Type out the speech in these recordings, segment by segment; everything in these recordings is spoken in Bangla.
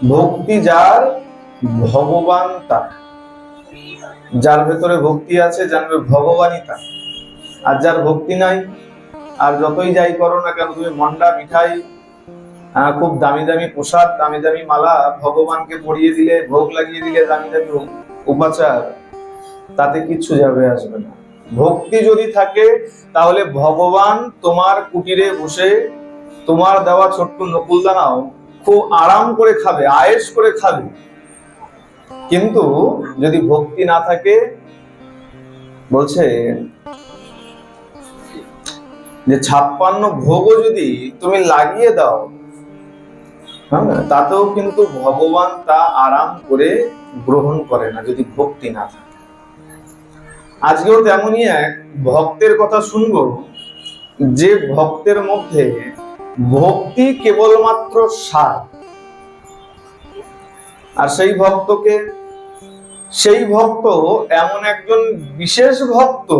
ভক্তি যার, ভগবান তার। যার ভেতরে ভক্তি আছে জানবে ভগবানই তার। আর যার ভক্তি নাই, আর যতই যাই করো না কেন, তুমি মন্ডা মিঠাই, খুব দামি দামি পোশাক, দামি দামি মালা ভগবানকে পরিয়ে দিলে, ভোগ লাগিয়ে দিলে, দামি দামি উপাচার, তাতে কিচ্ছু যাবে আসবে না। ভক্তি যদি থাকে তাহলে ভগবান তোমার কুটিরে বসে তোমার দেওয়া ছোট্ট নকুলদানাও খুব আরাম করে খাবে, আয়েশ করে খাবে। কিন্তু যদি ভক্তি না থাকে, বলছে যে 56 ভোগও যদি তুমি লাগিয়ে দাও, তাতেও কিন্তু ভগবান তা আরাম করে গ্রহণ করে না, যদি ভক্তি না থাকে। আজকেও তেমনই এক ভক্তের কথা শুনবো, যে ভক্তের মধ্যে ভক্তি কেবলমাত্র সার। আর সেই ভক্ত এমন একজন বিশেষ ভক্ত,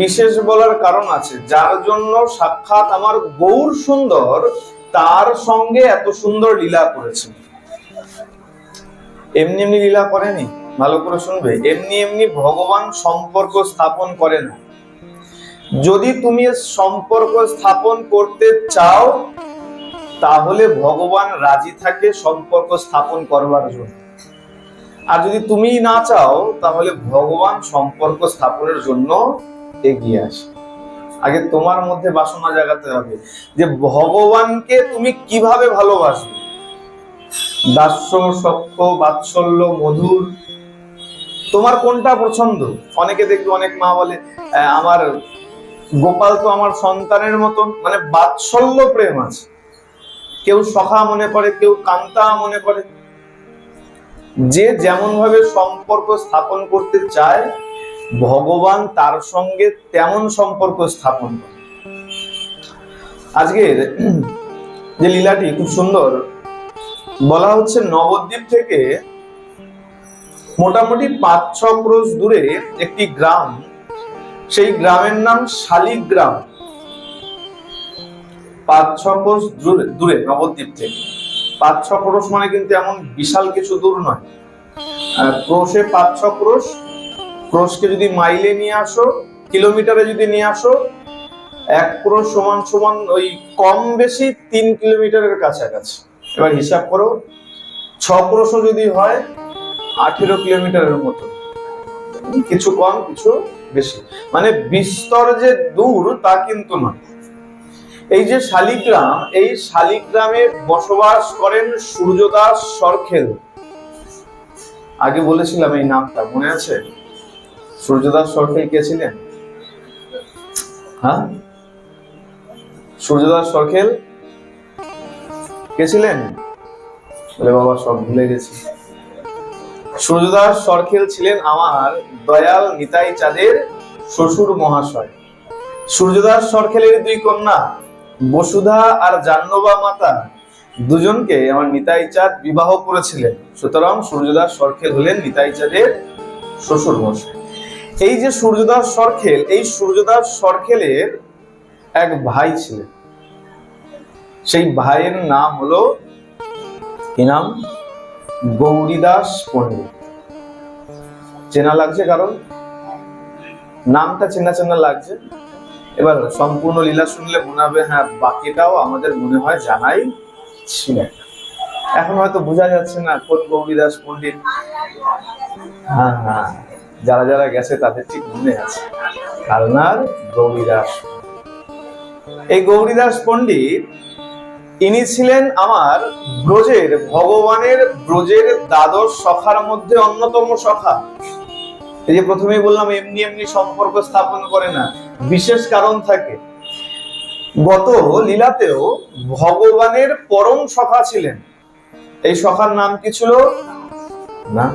বিশেষ বলার কারণ আছে, যার জন্য সাক্ষাৎ আমার গৌর সুন্দর তার সঙ্গে এত সুন্দর লীলা করেছে। এমনি এমনি লীলা করেনি, ভালো করে শুনবে। এমনি এমনি ভগবান সম্পর্ক স্থাপন করে না। যদি তুমি সম্পর্ক স্থাপন করতে চাও, তাহলে ভগবান রাজি থাকে সম্পর্ক স্থাপন করবার জন্য। আর যদি তুমি না চাও, তাহলে ভগবান সম্পর্ক স্থাপনের জন্য এগিয়ে আসে। আগে তোমার মধ্যে বাসনা জাগাতে হবে যে ভগবানকে তুমি কিভাবে ভালোবাসবে। দাস্য, সখ্য, বাৎসল্য, মধুর, তোমার কোনটা পছন্দ? অনেকে দেখবে, অনেক মা বলে আমার গোপাল তো আমার সন্তানের মতন, মানে বাৎসল্য প্রেম আছে। কেউ সখা মনে করে, কেউ কান্তা মনে করে। যে যেমন ভাবে সম্পর্ক স্থাপন করতে চায়, ভগবান তার সঙ্গে তেমন সম্পর্ক স্থাপন করে। আজকের যে লীলাটি খুব সুন্দর বলা হচ্ছে, নবদ্বীপ থেকে মোটামুটি 5-6 ক্রোশ দূরে একটি গ্রাম, সেই গ্রামের নাম শালিগ্রাম। 5-6 ক্রোশ দূরে নবদ্বীপ থেকে। 5-6 ক্রোশ মানে কিন্তু এমন বিশাল কিছু দূর নয়। ক্রোশে 5-6 ক্রোশ, ক্রোশকে যদি মাইলে নিয়ে আসো, কিলোমিটারে যদি নিয়ে আসো, 1 ক্রোশ সমান সমান ওই কম বেশি 3 কিলোমিটারের কাছাকাছি। এবার হিসাব করো, 6 ক্রোশও যদি হয় 18 কিলোমিটারের মতো, কিছু কম কিছু বেশি, মানে বিস্তর যে দূর তা কিন্তু নয়। এই যে শালিগ্রাম, এই শালিগ্রামে বসবাস করেন সূর্যদাস সরখেল। আগে বলেছিলাম এই নামটা, মনে আছে? সূর্যদাস সরখেল কে ছিলেন? হ্যাঁ, সূর্যদাস সরখেল কে ছিলেন? বলে বাবা সব ভুলে গেছি। সূর্যদাস সরখেল ছিলেন আমার দয়াল নিতাই চাঁদের শ্বশুর মহাশয়। সূর্যদাস সরখেলের 2 কন্যা, বসুধা আর জাহ্নবা মাতা, দুজনকে আমার নিতাই চাঁদ বিবাহ করেছিলেন। সুতরাং সূর্যদাস সরখেল হলেন নিতাই চাঁদের শ্বশুর মশাই। এই যে সূর্যদাস সরখেল, এই সূর্যদাস সরখেলের এক ভাই ছিলেন। সেই ভাইয়ের নাম হলো, কি নাম? গৌরীদাস পণ্ডিত। চেনা লাগছে? কারণ নামটা চেনা চেনা লাগছে। এবার সম্পূর্ণ লীলা শুনলে মনে হবে হ্যাঁ, বাকিটাও আমাদের মনে হয় জানাই ছিল। এখন হয়তো বোঝা যাচ্ছে না কোন গৌরীদাস পণ্ডিত। হ্যাঁ হ্যাঁ, যারা যারা গেছে তাদের ঠিক মনে আছে, কালনার গৌরীদাস। এই গৌরীদাস পণ্ডিত, ইনি ছিলেন আমার ব্রজের, ভগবানের ব্রজের দ্বাদশ সখার মধ্যে অন্যতম সখা। এই যে প্রথমেই বললাম এমনি এমনি সম্পর্ক স্থাপন করে না, বিশেষ কারণ থাকে। গত লীলাতেও ভগবানের পরম সখা ছিলেন। এই সখার নাম কি ছিল? না,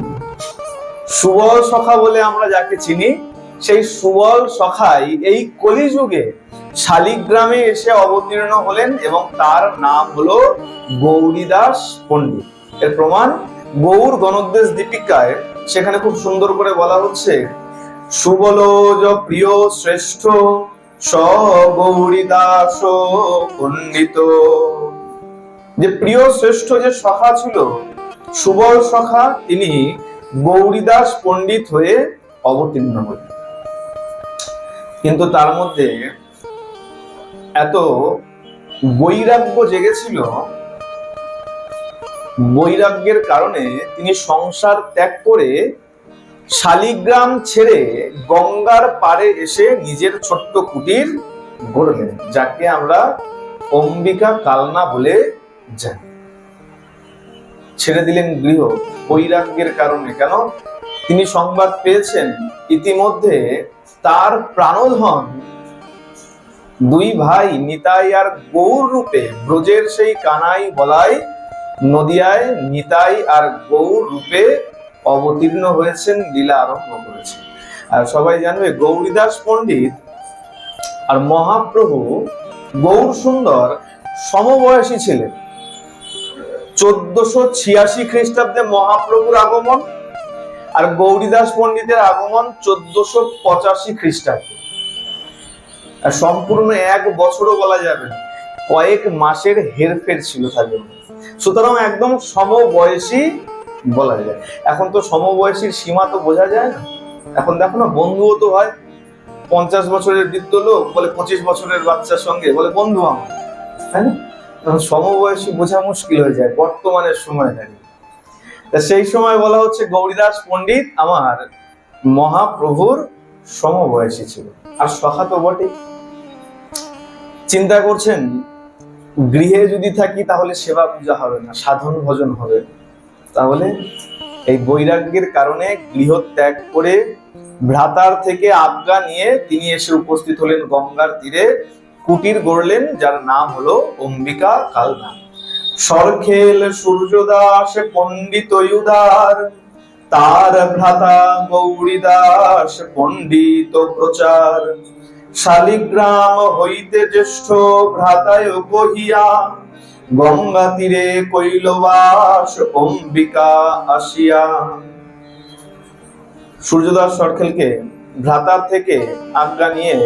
সুবল সখা বলে আমরা যাকে চিনি, সেই সুবল সখাই এই কলিযুগে শালিগ্রামে এসে অবতীর্ণ হলেন এবং তার নাম হলো গৌরীদাস পণ্ডিত। এর প্রমাণ গৌর গণোদ্দেশ দীপিকায়, সেখানে খুব সুন্দর করে বলা হচ্ছে, সুবলজ প্রিয় শ্রেষ্ঠ স গৌরীদাস পণ্ডিত। যে প্রিয় শ্রেষ্ঠ যে সখা ছিল, সুবল সখা, তিনি গৌরীদাস পণ্ডিত হয়ে অবতীর্ণ হলেন। কিন্তু তার মধ্যে এত বৈরাগ্য জেগেছিল, বৈরাগ্যের কারণে তিনি সংসার ত্যাগ করে শালিগ্রাম ছেড়ে গঙ্গার পাড়ে এসে নিজের ছোট্ট কুটির গড়লেন, যাকে আমরা অম্বিকা কালনা বলে জানি। ছেড়ে দিলেন গৃহ বৈরাগ্যের কারণে। কেন? তিনি সংবাদ পেয়েছেন ইতিমধ্যে তার প্রাণধন দুই ভাই নিতাই আর গৌর রূপে ব্রজের সেই কানাই বলাই নদিয়ায় নিতাই আর গৌর রূপে অবতীর্ণ হয়েছেন, লীলা আরম্ভ করেছেন। আর সবাই জানবে গৌরীদাস পণ্ডিত আর মহাপ্রভু গৌর সুন্দর সমবয়সী ছিলেন। 1486 খ্রিস্টাব্দে মহাপ্রভুর আগমন আর গৌরীদাস পণ্ডিতের আগমন 1485 খ্রিস্টাব্দে। আর সম্পূর্ণ এক বছরও বলা যাবে না, কয়েক মাসের হেরফের ছিল তাদের। সুতরাং একদম সমবয়সী বলা যায়। এখন তো সমবয়সীর সীমা তো বোঝা যায় না। এখন দেখো না, বন্ধুও তো হয়। 50 বছরের বৃদ্ধ লোক বলে 25 বছরের বাচ্চার সঙ্গে বলে বন্ধু আমার, তাই না? সমবয়সী বোঝা মুশকিল হয়ে যায় বর্তমানের সময় দাঁড়িয়ে। তা সেই সময় বলা হচ্ছে গৌরীদাস পণ্ডিত আমার মহাপ্রভুর সমবয়সী ছিল, আর সখা তো বটে। চিন্তা করছেন, গৃহে যদি থাকি তাহলে সেবা পূজা হবে না, সাধন ভজন হবে না। তাহলে এই বৈরাগ্যের কারণে গৃহ ত্যাগ করে ভ্রাতার থেকে আজ্ঞা নিয়ে তিনি এসে উপস্থিত হলেন গঙ্গার তীরে, কুটির গড়লেন, যার নাম হলো অম্বিকা কালনা। সরখেল সূর্যদাস পণ্ডিত উদার, তার ভ্রাতা গৌরীদাস পণ্ডিত প্রচার। শালিগ্রাম হইতে জ্যেষ্ঠ ভ্রাতায় কহিয়া, গঙ্গা তীরে কৈলবাস অম্বিকা আসিয়া। সূর্যদাস সরখেলকে ভ্রাতার থেকে আজ্ঞা নিয়ে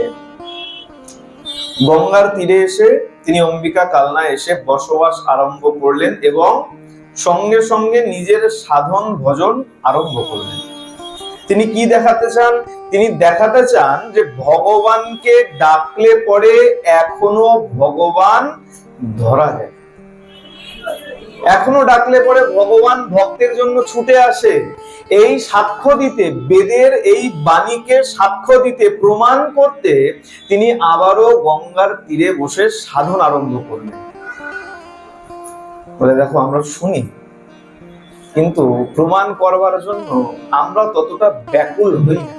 গঙ্গার তীরে এসে তিনি অম্বিকা কালনায় এসে বসবাস আরম্ভ করলেন এবং সঙ্গে সঙ্গে নিজের সাধন ভজন আরম্ভ করলেন। তিনি কি দেখাতে চান? তিনি দেখাতে চান যে ভগবানকে ডাকলে পরে এখনো ভগবান ধরা যায়, এখনো ডাকলে পরে ভগবান ভক্তের জন্য ছুটে আসে। এই সাক্ষ্য দিতে, বেদের এই বাণীকে সাক্ষ্য দিতে, প্রমাণ করতে তিনি আবারও গঙ্গার তীরে বসে সাধন আরম্ভ করলেন। বলে দেখো, আমরা শুনি, কিন্তু প্রমাণ করবার জন্য আমরা ততটা ব্যাকুল হই না।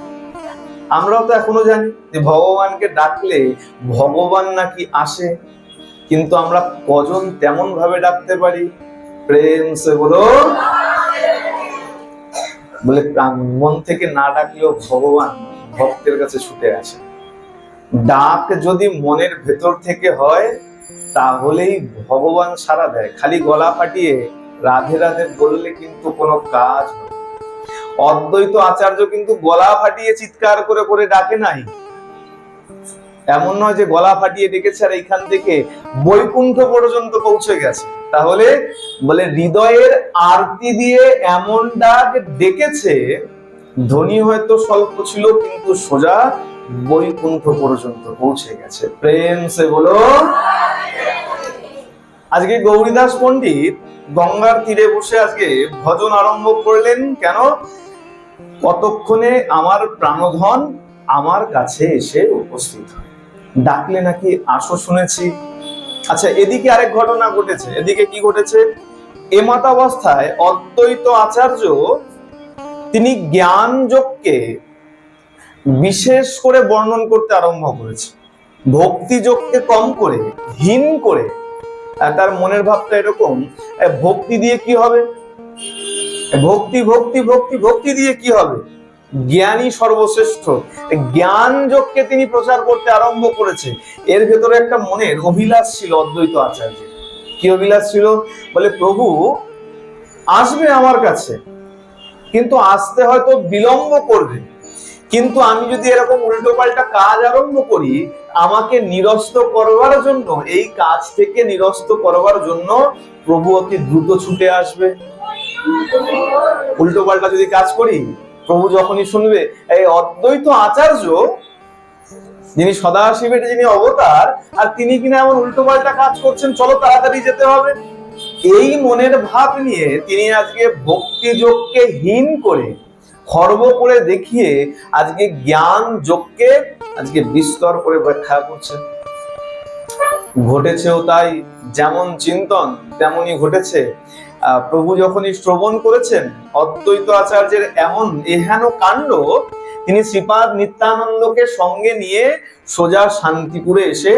আমরাও তো এখনো জানি যে ভগবানকে ডাকলে ভগবান নাকি আসে, কিন্তু আমরা কজন তেমন ভাবে ডাকতে পারি? প্রেম সে বলো। বলে মন থেকে না ডাকলেও ভগবান ভক্তের কাছে ছুটে আসে। ডাক যদি মনের ভেতর থেকে হয় তাহলেই ভগবান সাড়া দেয়। খালি গলা ফাটিয়ে রাধে রাধে বললে কিন্তু কোনো কাজ হয়। অদ্বৈত আচার্য কিন্তু গলা ফাটিয়ে চিৎকার করে করে ডাকে নাই। এমন নয় যে গলা ফাটিয়ে ডেকেছে আর এইখান থেকে বৈকুণ্ঠ পর্যন্ত পৌঁছে গেছে। তাহলে বলে হৃদয়ের আরতি দিয়ে এমন ডাক ডেকেছে, ধ্বনি হয়তো স্বল্প ছিল কিন্তু সোজা বৈকুণ্ঠ পর্যন্ত পৌঁছে গেছে। প্রেম সে বলো। আজকে গৌরীদাস পণ্ডিত গঙ্গার তীরে বসে আজকে ভজন আরম্ভ করলেন। কেন? কতক্ষণে আমার প্রাণধন আমার কাছে এসে উপস্থিত হয়। ডাকলে নাকি আসো শুনেছি। আচ্ছা, এদিকে আরেক ঘটনা ঘটেছে। এদিকে কি ঘটেছে? এমতাবস্থায় অদ্বৈত আচার্য তিনি জ্ঞান যোগকে বিশেষ করে বর্ণন করতে আরম্ভ করেছে, ভক্তি যোগকে কম করে, হীন করে। তার মনের ভাবটা এরকম, ভক্তি দিয়ে কি হবে? ভক্তি ভক্তি ভক্তি ভক্তি দিয়ে কি হবে? জ্ঞানী সর্বশ্রেষ্ঠ। জ্ঞান যোগকে তিনি প্রচার করতে আরম্ভ করেছে। এর ভেতরে একটা মনের অভিলাষ ছিল অদ্বৈত আচার্যের। কি অভিলাষ ছিল? বলে প্রভু আসবে আমার কাছে, কিন্তু আসতে হয়তো বিলম্ব করবে, কিন্তু আমি যদি এরকম উল্টো পাল্টা কাজ আরম্ভ করি, আমাকে নিরস্ত করবার জন্য, এই কাজ থেকে নিরস্ত করবার জন্য প্রভু অতি দ্রুত ছুটে আসবে। উল্টো পাল্টা যদি কাজ করি, প্রভু যখনই শুনবে এই অদ্বৈত আচার্য যিনি সদাশিবের যিনি অবতার, আর তিনি কিনা এমন উল্টো পাল্টা কাজ করছেন, চলো তাড়াতাড়ি যেতে হবে, এই মনের ভাব নিয়ে তিনি আজকে ভক্তি যোগকে হীন করে, খর্ব করে দেখিয়ে আজকে জ্ঞান যোগকে আজকে বিস্তর করে ব্যাখ্যা করছেন। ঘটেছেও তাই, যেমন চিন্তন তেমনই ঘটেছে। প্রভু যখনই শ্রবণ করেছেন অদ্বৈত আচার্যের এমন এহেন কাণ্ড, তিনি শ্রীপাদ নিত্যানন্দকে সঙ্গে নিয়ে সোজা শান্তিপুরে এসে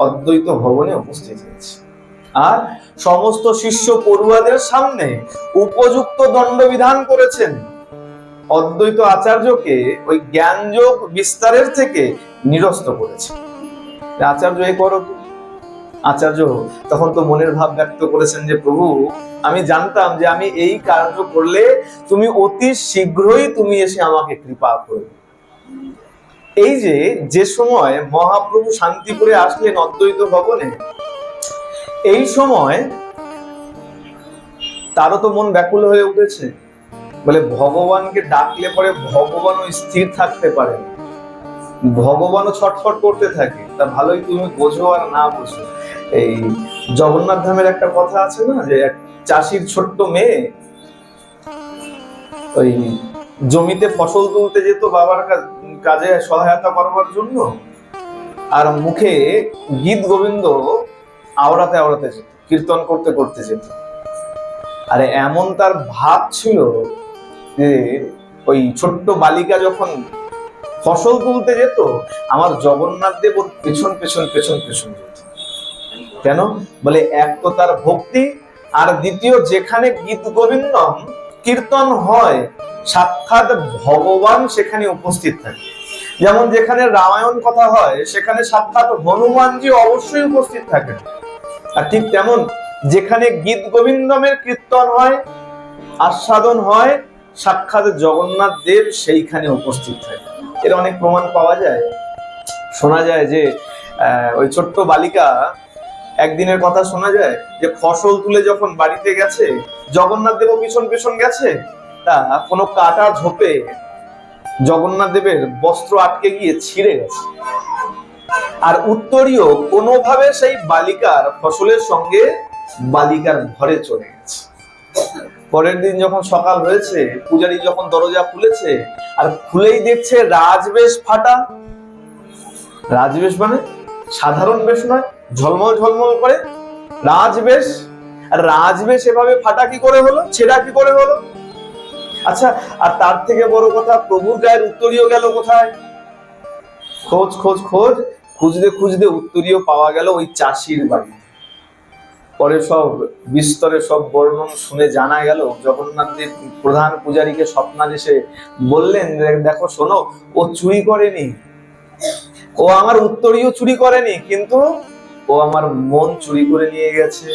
অদ্বৈত ভবনে উপস্থিত হয়েছে, আর সমস্ত শিষ্য পড়ুয়াদের সামনে উপযুক্ত দণ্ডবিধান করেছেন। অদ্বৈত আচার্যকে ওই জ্ঞানযোগ বিস্তারের থেকে নিরস্ত করেছে। আচার্য এই করো। আচার্য তখন তো মনের ভাব ব্যক্ত করেছেন যে প্রভু, আমি জানতাম যে আমি এই কার্য করলে তুমি অতি শীঘ্রই তুমি এসে আমাকে কৃপা করবে। এই যে সময় মহাপ্রভু শান্তিপুরে আসলেন অদ্বৈত ভবনে, এই সময় তারও তো মন ব্যাকুল হয়ে উঠেছে। বলে ভগবানকে ডাকলে পরে ভগবানও স্থির থাকতে পারে, ভগবানও ছটফট করতে থাকে। তা ভালোই তুমি বোঝো আর না বোঝো, এই জগন্নাথ ধামের একটা কথা আছে না, যে এক চাষির ছোট্ট মেয়ে ওই জমিতে ফসল তুলতে যেত বাবার কাজে সহায়তা করবার জন্য, আর মুখে গীত গোবিন্দ আওড়াতে আওড়াতে যেত, কীর্তন করতে করতে যেত। আরে এমন তার ভাব ছিল যে ওই ছোট্ট বালিকা যখন ফসল তুলতে যেত, আমার জগন্নাথ দেব ওর পেছন পেছন পেছন পেছন যেত। কেন? বলে এক তো তার ভক্তি, আর দ্বিতীয় যেখানে গীত গোবিন্দম কীর্তন হয় সাক্ষাৎ ভগবান সেখানে উপস্থিত থাকে। যেমন যেখানে রামায়ণ কথা হয় সেখানে সাক্ষাৎ হনুমানজি অবশ্যই উপস্থিত থাকেন, আর ঠিক তেমন যেখানে গীত গোবিন্দমের কীর্তন হয়, আস্বাদন হয়, সাক্ষাৎ জগন্নাথ দেব সেইখানে উপস্থিত থাকে। এর অনেক প্রমাণ পাওয়া যায়। শোনা যায় যে ওই ছোট্ট বালিকা একদিনের কথা শোনা যায় যে ফসল তুলে যখন বাড়িতে গেছে, জগন্নাথ দেব পিছন পিছন গেছে, তা কোনো কাটা ঝোপে জগন্নাথ দেবের বস্ত্র আটকে গিয়ে ছিঁড়ে গেছে, আর উত্তরীয় কোনোভাবে সেই বালিকার ফসলের সঙ্গে বালিকার ঘরে চলে গেছে। পরের দিন যখন সকাল হয়েছে, পূজারী যখন দরজা খুলেছে, আর খুলেই দেখছে রাজবেশ ফাটা। রাজবেশ মানে সাধারণ বেশ নয়, ঝলমল ঝলমল করে রাজবেশ। আর রাজবেশ এভাবে ফাটা কি করে হলো, ছেঁড়া কি করে হলো? আচ্ছা, আর তার থেকে বড় কথা, প্রভুর গায়ের উত্তরীয় গেল কোথায়? খোঁজ খোঁজ খোঁজ খুঁজতে খুঁজতে উত্তরীয় পাওয়া গেল ওই চাষির বাড়ি। পরে সব বিস্তরে সব বর্ণন শুনে জানা গেল, জগন্নাথ দেব প্রধান পূজারীকে স্বপ্নাদেশে বললেন, দেখো শোনো, ও চুরি করেনি, ও আমার উত্তরীয় চুরি করেনি, কিন্তু ও আমার মন চুরি করে নিয়ে গেছে।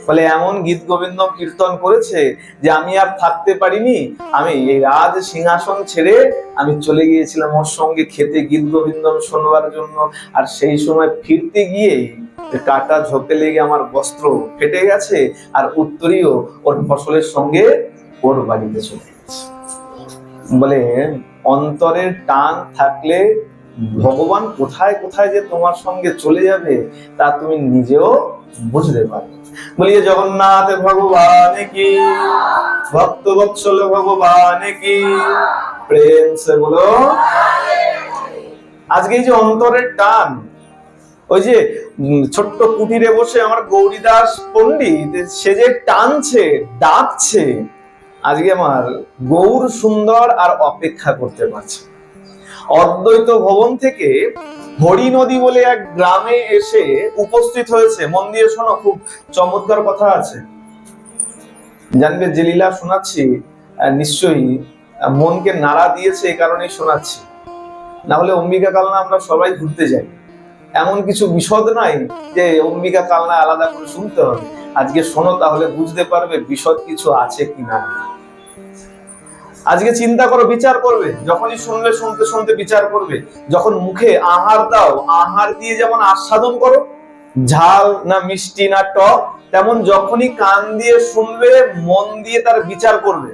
বলে এমন গীত গোবিন্দ কীর্তন করেছে যে আমি আর থাকতে পারিনি, আমি এই রাজ সিংহাসন ছেড়ে আমি চলে গিয়েছিলাম ওর সঙ্গে খেতে গীত গোবিন্দম শোনবার জন্য। আর সেই সময় ফিরতে গিয়ে কাটা ঝোপে লেগে আমার বস্ত্র ফেটে গেছে, আর উত্তরীয় ওর ফসলের সঙ্গে ওর বাড়িতে চলে গেছে। বলে অন্তরের টান থাকলে ভগবান কোথায় কোথায় যে তোমার সঙ্গে চলে যাবে তা তুমি নিজেও বুঝতে পারবে। বলিয়ে জগন্নাথ ভগবান কি, ভক্ত বৎসল ভগবান কি, প্রেম সে বলো। আজকে এই যে অন্তরের টান, ওই যে ছোট্ট কুটিরে বসে আমার গৌরীদাস পণ্ডিত সে যে টানছে, ডাকছে, আজকে আমার গৌর সুন্দর আর অপেক্ষা করতে পারছে। অদ্বৈত ভবন থেকে হরি নদী বলে এক গ্রামে এসে উপস্থিত হয়েছে। মন দিয়ে শোনো, খুব চমৎকার কথা আছে। জানবে যে লীলা শোনাচ্ছি নিশ্চয়ই মনকে নাড়া দিয়েছে, এই কারণেই শোনাচ্ছি। না হলে অম্বিকা কালনা আমরা সবাই ঘুরতে যাই, এমন কিছু বিশদ নাই যে অম্বিকা কালনা আলাদা করে শুনতে হবে। আজকে শোনো, তাহলে বুঝতে পারবে বিশদ কিছু আছে কিনা। আজকে চিন্তা করো, বিচার করবে, যখনই শুনলে শুনতে শুনতে বিচার করবে। যখন মুখে আহার দাও, আহার দিয়ে যেমন আস্বাদন করো, ঝাল না মিষ্টি না টক, তেমন যখনই কান দিয়ে শুনবে, মন দিয়ে তার বিচার করবে।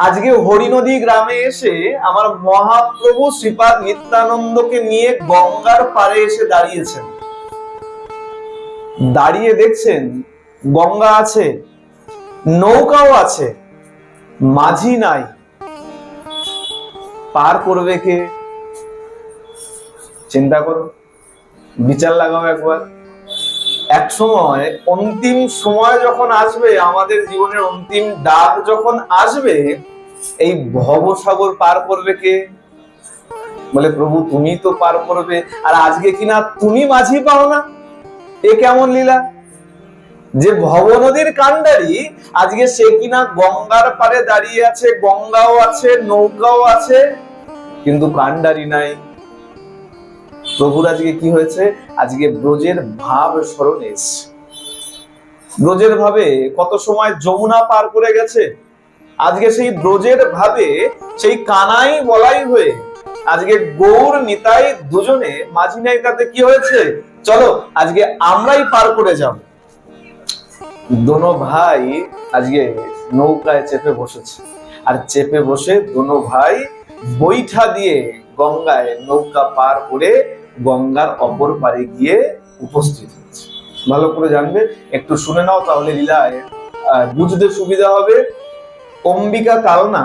আজকে হরিনদী গ্রামে এসে আমার মহাপ্রভু শ্রীপাদ নিত্যানন্দকে নিয়ে গঙ্গার পাড়ে এসে দাঁড়িয়েছেন। দাঁড়িয়ে দেখছেন গঙ্গা আছে, নৌকাও আছে, মাঝি নাই। পার করবে কে? চিন্তা করো, বিচার লাগাও একবার। এক সময়, অন্তিম সময় যখন আসবে, আমাদের জীবনের অন্তিম ডাক যখন আসবে, এই ভবসাগর পার করবে কে? বলে প্রভু তুমি তো পার করবে, আর আজকে কিনা তুমি মাঝি পাও না। এ কেমন লীলা? যে ভব নদীর কান্ডারি, আজকে সে কিনা গঙ্গার পাড়ে দাঁড়িয়ে আছে, গঙ্গাও আছে, নৌকাও আছে, কিন্তু কান্ডারি নাই। প্রভুর আজকে কি হয়েছে? আজকে ব্রজের ভাব স্মরণে এসেছে। ব্রজের ভাবে কত সময় যমুনা পার করে গেছে, আজকে সেই ব্রজের ভাবে সেই কানাই বলাই হয়ে আজকে গৌর নিতাই দুজনে মাঝি নাই, তাতে কি হয়েছে? চলো আজকে আমরাই পার করে যাব। দোনো ভাই আজকে নৌকায় চেপে বসেছে, আর চেপে বসে দোনো ভাই বৈঠা দিয়ে গঙ্গায় নৌকা পার করে গঙ্গার অপর পারে গিয়ে উপস্থিত হয়েছে। ভালো করে জানবে, একটু শুনে নাও, তাহলে লীলায় বুঝতে সুবিধা হবে। অম্বিকা কালনা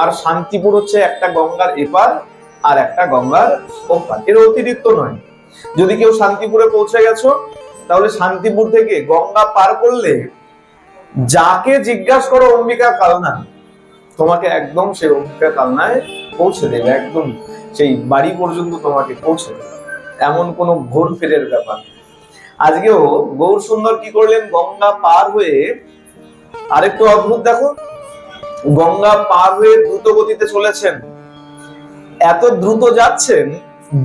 আর শান্তিপুর হচ্ছে একটা গঙ্গার এপার আর একটা গঙ্গার ওপার, এর অতিরিক্ত নয়। যদি কেউ শান্তিপুরে পৌঁছে গেছো, তাহলে শান্তিপুর থেকে গঙ্গা পার করলে যাকে জিজ্ঞাসা করো অম্বিকা কালনা, তোমাকে একদম সেই অম্বিকা কালনায় পৌঁছে দেবে, একদম সেই বাড়ি পর্যন্ত তোমাকে পৌঁছে দেবে। এমন কোনো ঘোর ফেরের ব্যাপার। আজকেও গৌর সুন্দর কি করলেন? গঙ্গা পার হয়ে, আরেকটু অদ্ভুত দেখো, গঙ্গা পার হয়ে দ্রুত গতিতে চলেছেন। এত দ্রুত যাচ্ছেন,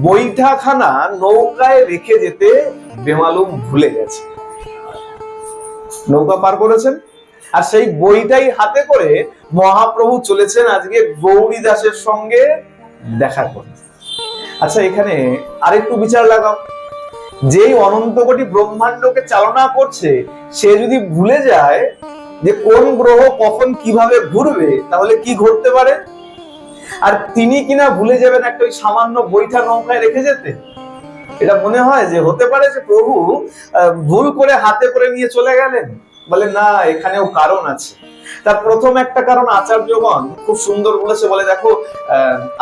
বৈঠাখানা নৌকায় রেখে যেতে বেমালুম ভুলে গেছে। নৌকা পার করেছেন, আর সেই বইটাই হাতে করে মহাপ্রভু চলেছেন আজকে গৌরী দাসের সঙ্গে দেখা করতে। আচ্ছা, এখানে আরেকটু বিচার লাগাও। যেই অনন্ত কোটি ব্রহ্মাণ্ডকে চালনা করছে, সে যদি ভুলে যায় যে কোন গ্রহ কখন কিভাবে ঘুরবে, তাহলে কি ঘটতে পারে? আর তিনি কিনা ভুলে যাবেন একটা ওই সামান্য বৈঠা নৌকায় রেখে যেতে? এটা মনে হয় যে হতে পারে যে প্রভু ভুল করে হাতে করে নিয়ে চলে গেলেন? বলে না, এখানেও কারণ আছে। তার প্রথম একটা কারণ আচার্যগণ খুব সুন্দর বলেছে। বলে দেখো,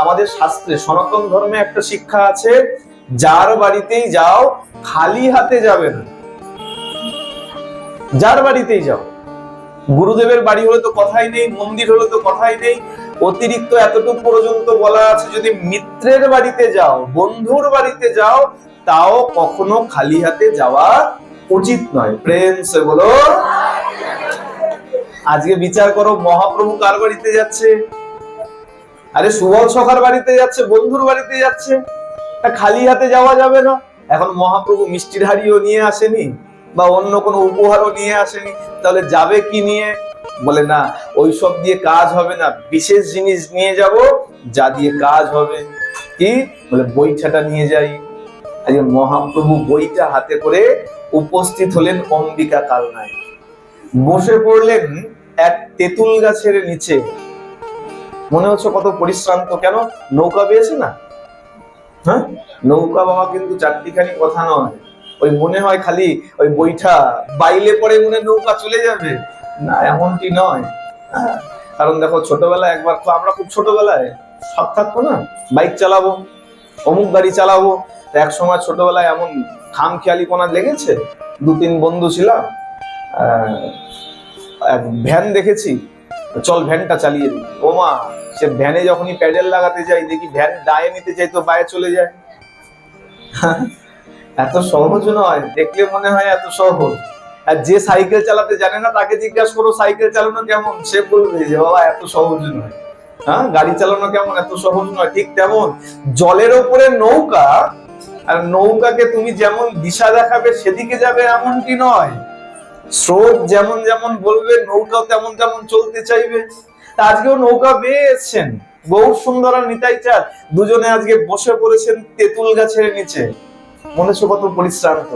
আমাদের শাস্ত্রে সনাতন ধর্মে একটা শিক্ষা আছে, যার বাড়িতেই যাও খালি হাতে যাবে না। যার বাড়িতেই যাও, গুরুদেবের বাড়ি হলে তো কথাই নেই, মন্দির হলে তো কথাই নেই, অতিরিক্ত এতটুকু পর্যন্ত বলা আছে, যদি মিত্রের বাড়িতে যাও, বন্ধুর বাড়িতে যাও, তাও কখনো খালি হাতে যাওয়া উচিত নয়। প্রেম সে বলো। আজকে বিচার করো, মহাপ্রভু কার বাড়িতে যাচ্ছে? আরে সুবল সখার বাড়িতে যাচ্ছে, বন্ধুর বাড়িতে যাচ্ছে, খালি হাতে যাওয়া যাবে না। এখন মহাপ্রভু মিষ্টির হাড়িও নিয়ে আসেনি, বা অন্য কোনো উপহারও নিয়ে আসেনি, তাহলে যাবে কি নিয়ে? বলে না, ওইসব দিয়ে কাজ হবে না, বিশেষ জিনিস নিয়ে যাব, যা দিয়ে কাজ হবে। কি? বলে বইটাটা নিয়ে যাই। আজকে মহাপ্রভু বইটা হাতে করে উপস্থিত হলেন অম্বিকা কালনায়। বসে পড়লেন এক তেঁতুল গাছের নিচে। মনে হচ্ছে কত পরিশ্রান্ত। কেন? নৌকা পেয়েছে না। হ্যাঁ, নৌকা বাবা কিন্তু চারটিখানি কথা নয়। ওই মনে হয় খালি ওই বইটা বাইলে পরে মনে নৌকা চলে যাবে, না, এমনটি নয়। কারণ দেখো, ছোটবেলায় একবার, আমরা খুব ছোটবেলায় সব থাকতো না, বাইক চালাবো, অমুক গাড়ি চালাবো। এক সময় ছোটবেলায় এমন খাম খেয়ালিপনা লেগেছে, 2-3 বন্ধু ছিলাম, এক ভ্যান দেখেছি, চল ভ্যানটা চালিয়ে দিই। ও মা, সে ভ্যানে যখনই প্যাডেল লাগাতে যাই, দেখি ভ্যান ডায়ে নিতে চাই তো বায়ে চলে যায়। এত সহজ নয়, দেখলে মনে হয় এত সহজ। আর যে সাইকেল চালাতে জানে না, তাকে জিজ্ঞাসা করো সাইকেল চালানো কেমন, সে বলবে যে বাবা এত সহজ নয়। হ্যাঁ, গাড়ি চালানো কেমন, এত সহজ নয়। ঠিক তেমন জলের ওপরে নৌকা, আর নৌকাকে তুমি যেমন দিশা দেখাবে সেদিকে যাবে এমনটি নয়। স্রোত যেমন যেমন বলবে, নৌকাও তেমন তেমন চলতে চাইবে। তা আজকেও নৌকা বেয়ে এসছেন গৌর সুন্দর আর নিতাই চাঁদ, দুজনে আজকে বসে পড়েছেন তেঁতুল গাছের নিচে। মনে হচ্ছে কত পরিশ্রান্ত।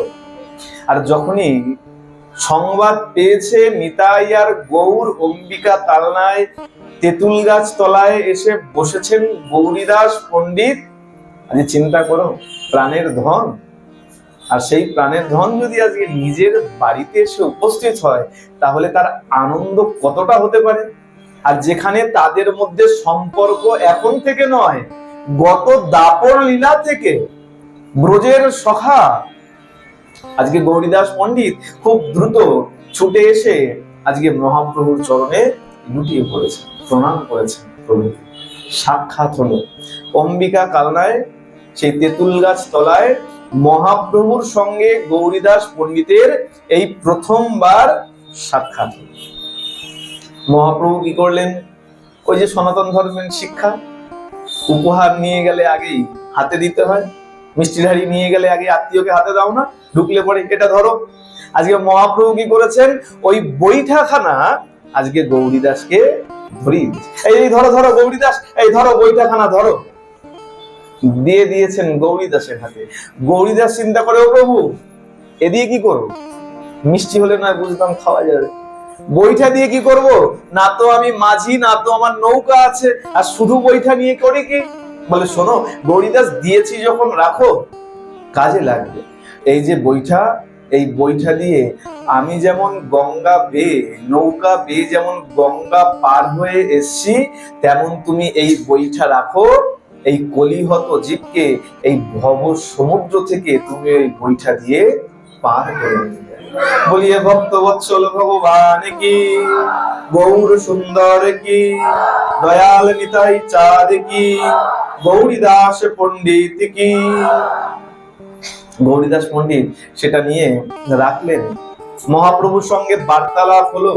আর যখনই সংবাদ পেয়েছে নিতাই আর গৌর অম্বিকা কালনায় তেঁতুল গাছ তলায় এসে বসেছেন গৌরীদাস পণ্ডিত। আজ চিন্তা করো, প্রাণের ধন, আর সেই প্রাণের ধন যদি আজকে নিজের বাড়িতে এসে উপস্থিত হয় তাহলে তার আনন্দ কতটা হতে পারে। আর যেখানে তাদের মধ্যে সম্পর্ক এখন থেকে নয়, গত দাপর লীলা থেকে, ব্রজের সখা আজকে গৌরীদাস পণ্ডিত খুব দ্রুত ছুটে এসে আজকে মহাপ্রভুর চরণে লুটিয়ে পড়েছেন, প্রণাম করেছেন। প্রভু সাক্ষাৎ হলো অম্বিকা কালনায় সেই তেঁতুল গাছ তলায় মহাপ্রভুর সঙ্গে গৌরীদাস পণ্ডিতের এই প্রথমবার সাক্ষাৎ। মহাপ্রভু কি করলেন? ওই যে সনাতন ধর্মের শিক্ষা, উপহার নিয়ে গেলে আগেই হাতে দিতে হয়, মিষ্টির হাড়ি নিয়ে গেলে আগে আত্মীয়কে হাতে দাও না, ঢুকলে পরে এটা ধরো। আজকে মহাপ্রভু কি করেছেন? ওই বৈঠাখানা আজকে গৌরীদাসকে ধরিয়ে দিয়েছে। এই ধরো ধরো গৌরীদাস, এই ধরো বৈঠাখানা ধরো, দিয়ে দিয়েছেন গৌরীদাসের হাতে। গৌরীদাস চিন্তা করে, ও প্রভু এ দিয়ে কি করবো? মিষ্টি হলে না বুঝতাম খাওয়া যাবে, বৈঠা দিয়ে কি করব? না তো আমি মাঝি, না তো আমার নৌকা আছে, আর শুধু বৈঠা নিয়ে করি কি? বলে শোনো গৌরীদাস, দিয়েছি যখন রাখো, কাজে লাগবে। এই যে বৈঠা, এই বৈঠা দিয়ে আমি যেমন গঙ্গা বেয়ে, নৌকা বেয়ে যেমন গঙ্গা পার হয়ে এসছি, তেমন তুমি এই বৈঠা রাখো, এই কলিহত জীবকে এই ভব সমুদ্র থেকে তুমি এই বৈঠা দিয়ে পার করে নিয়ে। বলিয়ে ভক্ত বৎসল ভগবান কি, গৌর সুন্দর কি, দয়াল নিতাই চাঁদ কি, গৌরীদাস পণ্ডিত কি। গৌরীদাস পণ্ডিত সেটা নিয়ে রাখলেন। মহাপ্রভুর সঙ্গে বার্তালাপ হলো।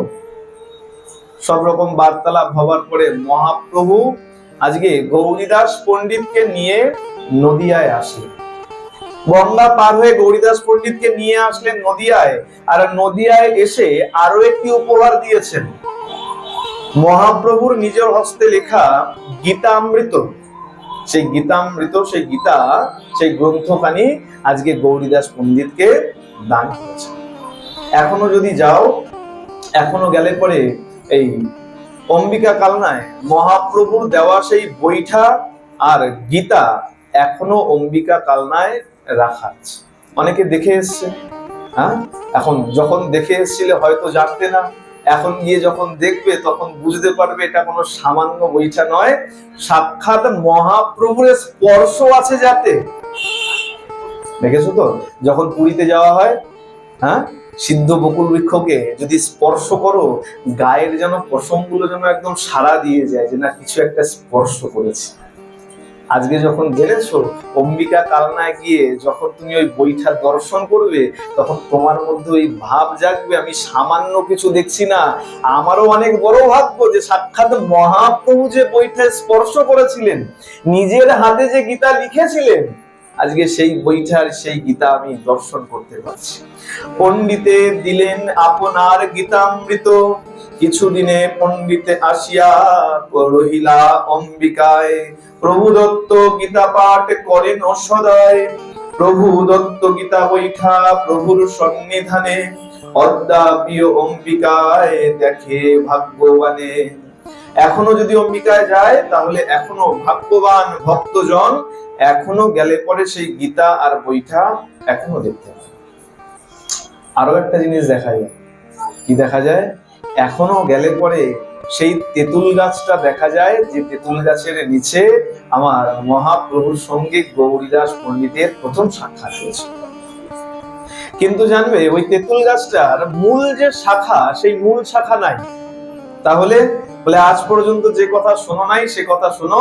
সব রকম বার্তালাপ হবার পরে মহাপ্রভু আজকে গৌরীদাস পণ্ডিতকে নিয়ে নদিয়ায় আসলেন। গঙ্গা পার হয়ে গৌরীদাস পণ্ডিতকে নিয়ে আসলেন নদিয়ায়, আর নদিয়ায় এসে আরো একটি উপহার দিয়েছেন, মহাপ্রভুর নিজের হস্তে লেখা গীতামৃত। সেই গীতামৃত, সেই গীতা, সেই গ্রন্থখানি আজকে গৌরীদাস পণ্ডিতকে দান করেছে। এখনো যদি যাও, এখনো গেলে পরে এই অম্বিকা কালনায় মহাপ্রভুর দেওয়া সেই বৈঠা আর গীতা এখনো অম্বিকা কালনায় রাখা আছে। অনেকে দেখে এসছে, হ্যাঁ, এখন যখন দেখে এসছিলে হয়তো জানতে না, এখন গিয়ে যখন দেখবে তখন বুঝতে পারবে এটা কোনো সামান্য বৈঠা নয়, সাক্ষাৎ মহাপ্রভুর স্পর্শ আছে যাতে। দেখেছো তো, যখন পুরীতে যাওয়া হয়, হ্যাঁ, সিদ্ধ বকুল বৃক্ষকে যদি স্পর্শ করো, গায়ের যেন পশমগুলো যেন একদম সাড়া দিয়ে যায় যে না কিছু একটা স্পর্শ করেছে। আজকে যখন জেনেছো অম্বিকা কালনায় গিয়ে যখন তুমি ওই বৈঠা দর্শন করবে, তখন তোমার মধ্যে ওই ভাব জাগবে, আমি সামান্য কিছু দেখছি না, আমারও অনেক বড় ভাগ্য যে সাক্ষাৎ মহাপ্রভু যে বৈঠা স্পর্শ করেছিলেন, নিজের হাতে যে গীতা লিখেছিলেন, আজকে সেই বৈঠার সেই গীতা আমি দর্শন করতে পারছি। পণ্ডিতে দিলেন আপনার গীতামৃত, কিছুদিনে পণ্ডিতে আসিয়া রহিলা অম্বিকায়, প্রভু দত্ত গীতা পাঠ করেন সদায়, প্রভু দত্ত গীতা বৈঠা প্রভুর সন্নিধানে, অদ্যাপিও অম্বিকায় দেখে ভাগ্যবানে। এখনো যদি অম্বিকায় যায় তাহলে এখনো ভাগ্যবান ভক্তজন এখনো গেলে পরে সেই গীতা আর বৈঠা এখনো দেখতে পাবে। আরো একটা জিনিস দেখা যায়, কি দেখা যায়? এখনো গেলে পরে সেই তেঁতুল গাছটা দেখা যায়, যে তেঁতুল গাছের নিচে আমার মহাপ্রভুর সঙ্গে গৌরীদাস পণ্ডিতের প্রথম সাক্ষাৎ হয়েছে। কিন্তু জানবে ওই তেঁতুল গাছটার মূল যে শাখা, সেই মূল শাখা নাই। তাহলে বলে আজ পর্যন্ত যে কথা শোনো নাই সে কথা শোনো,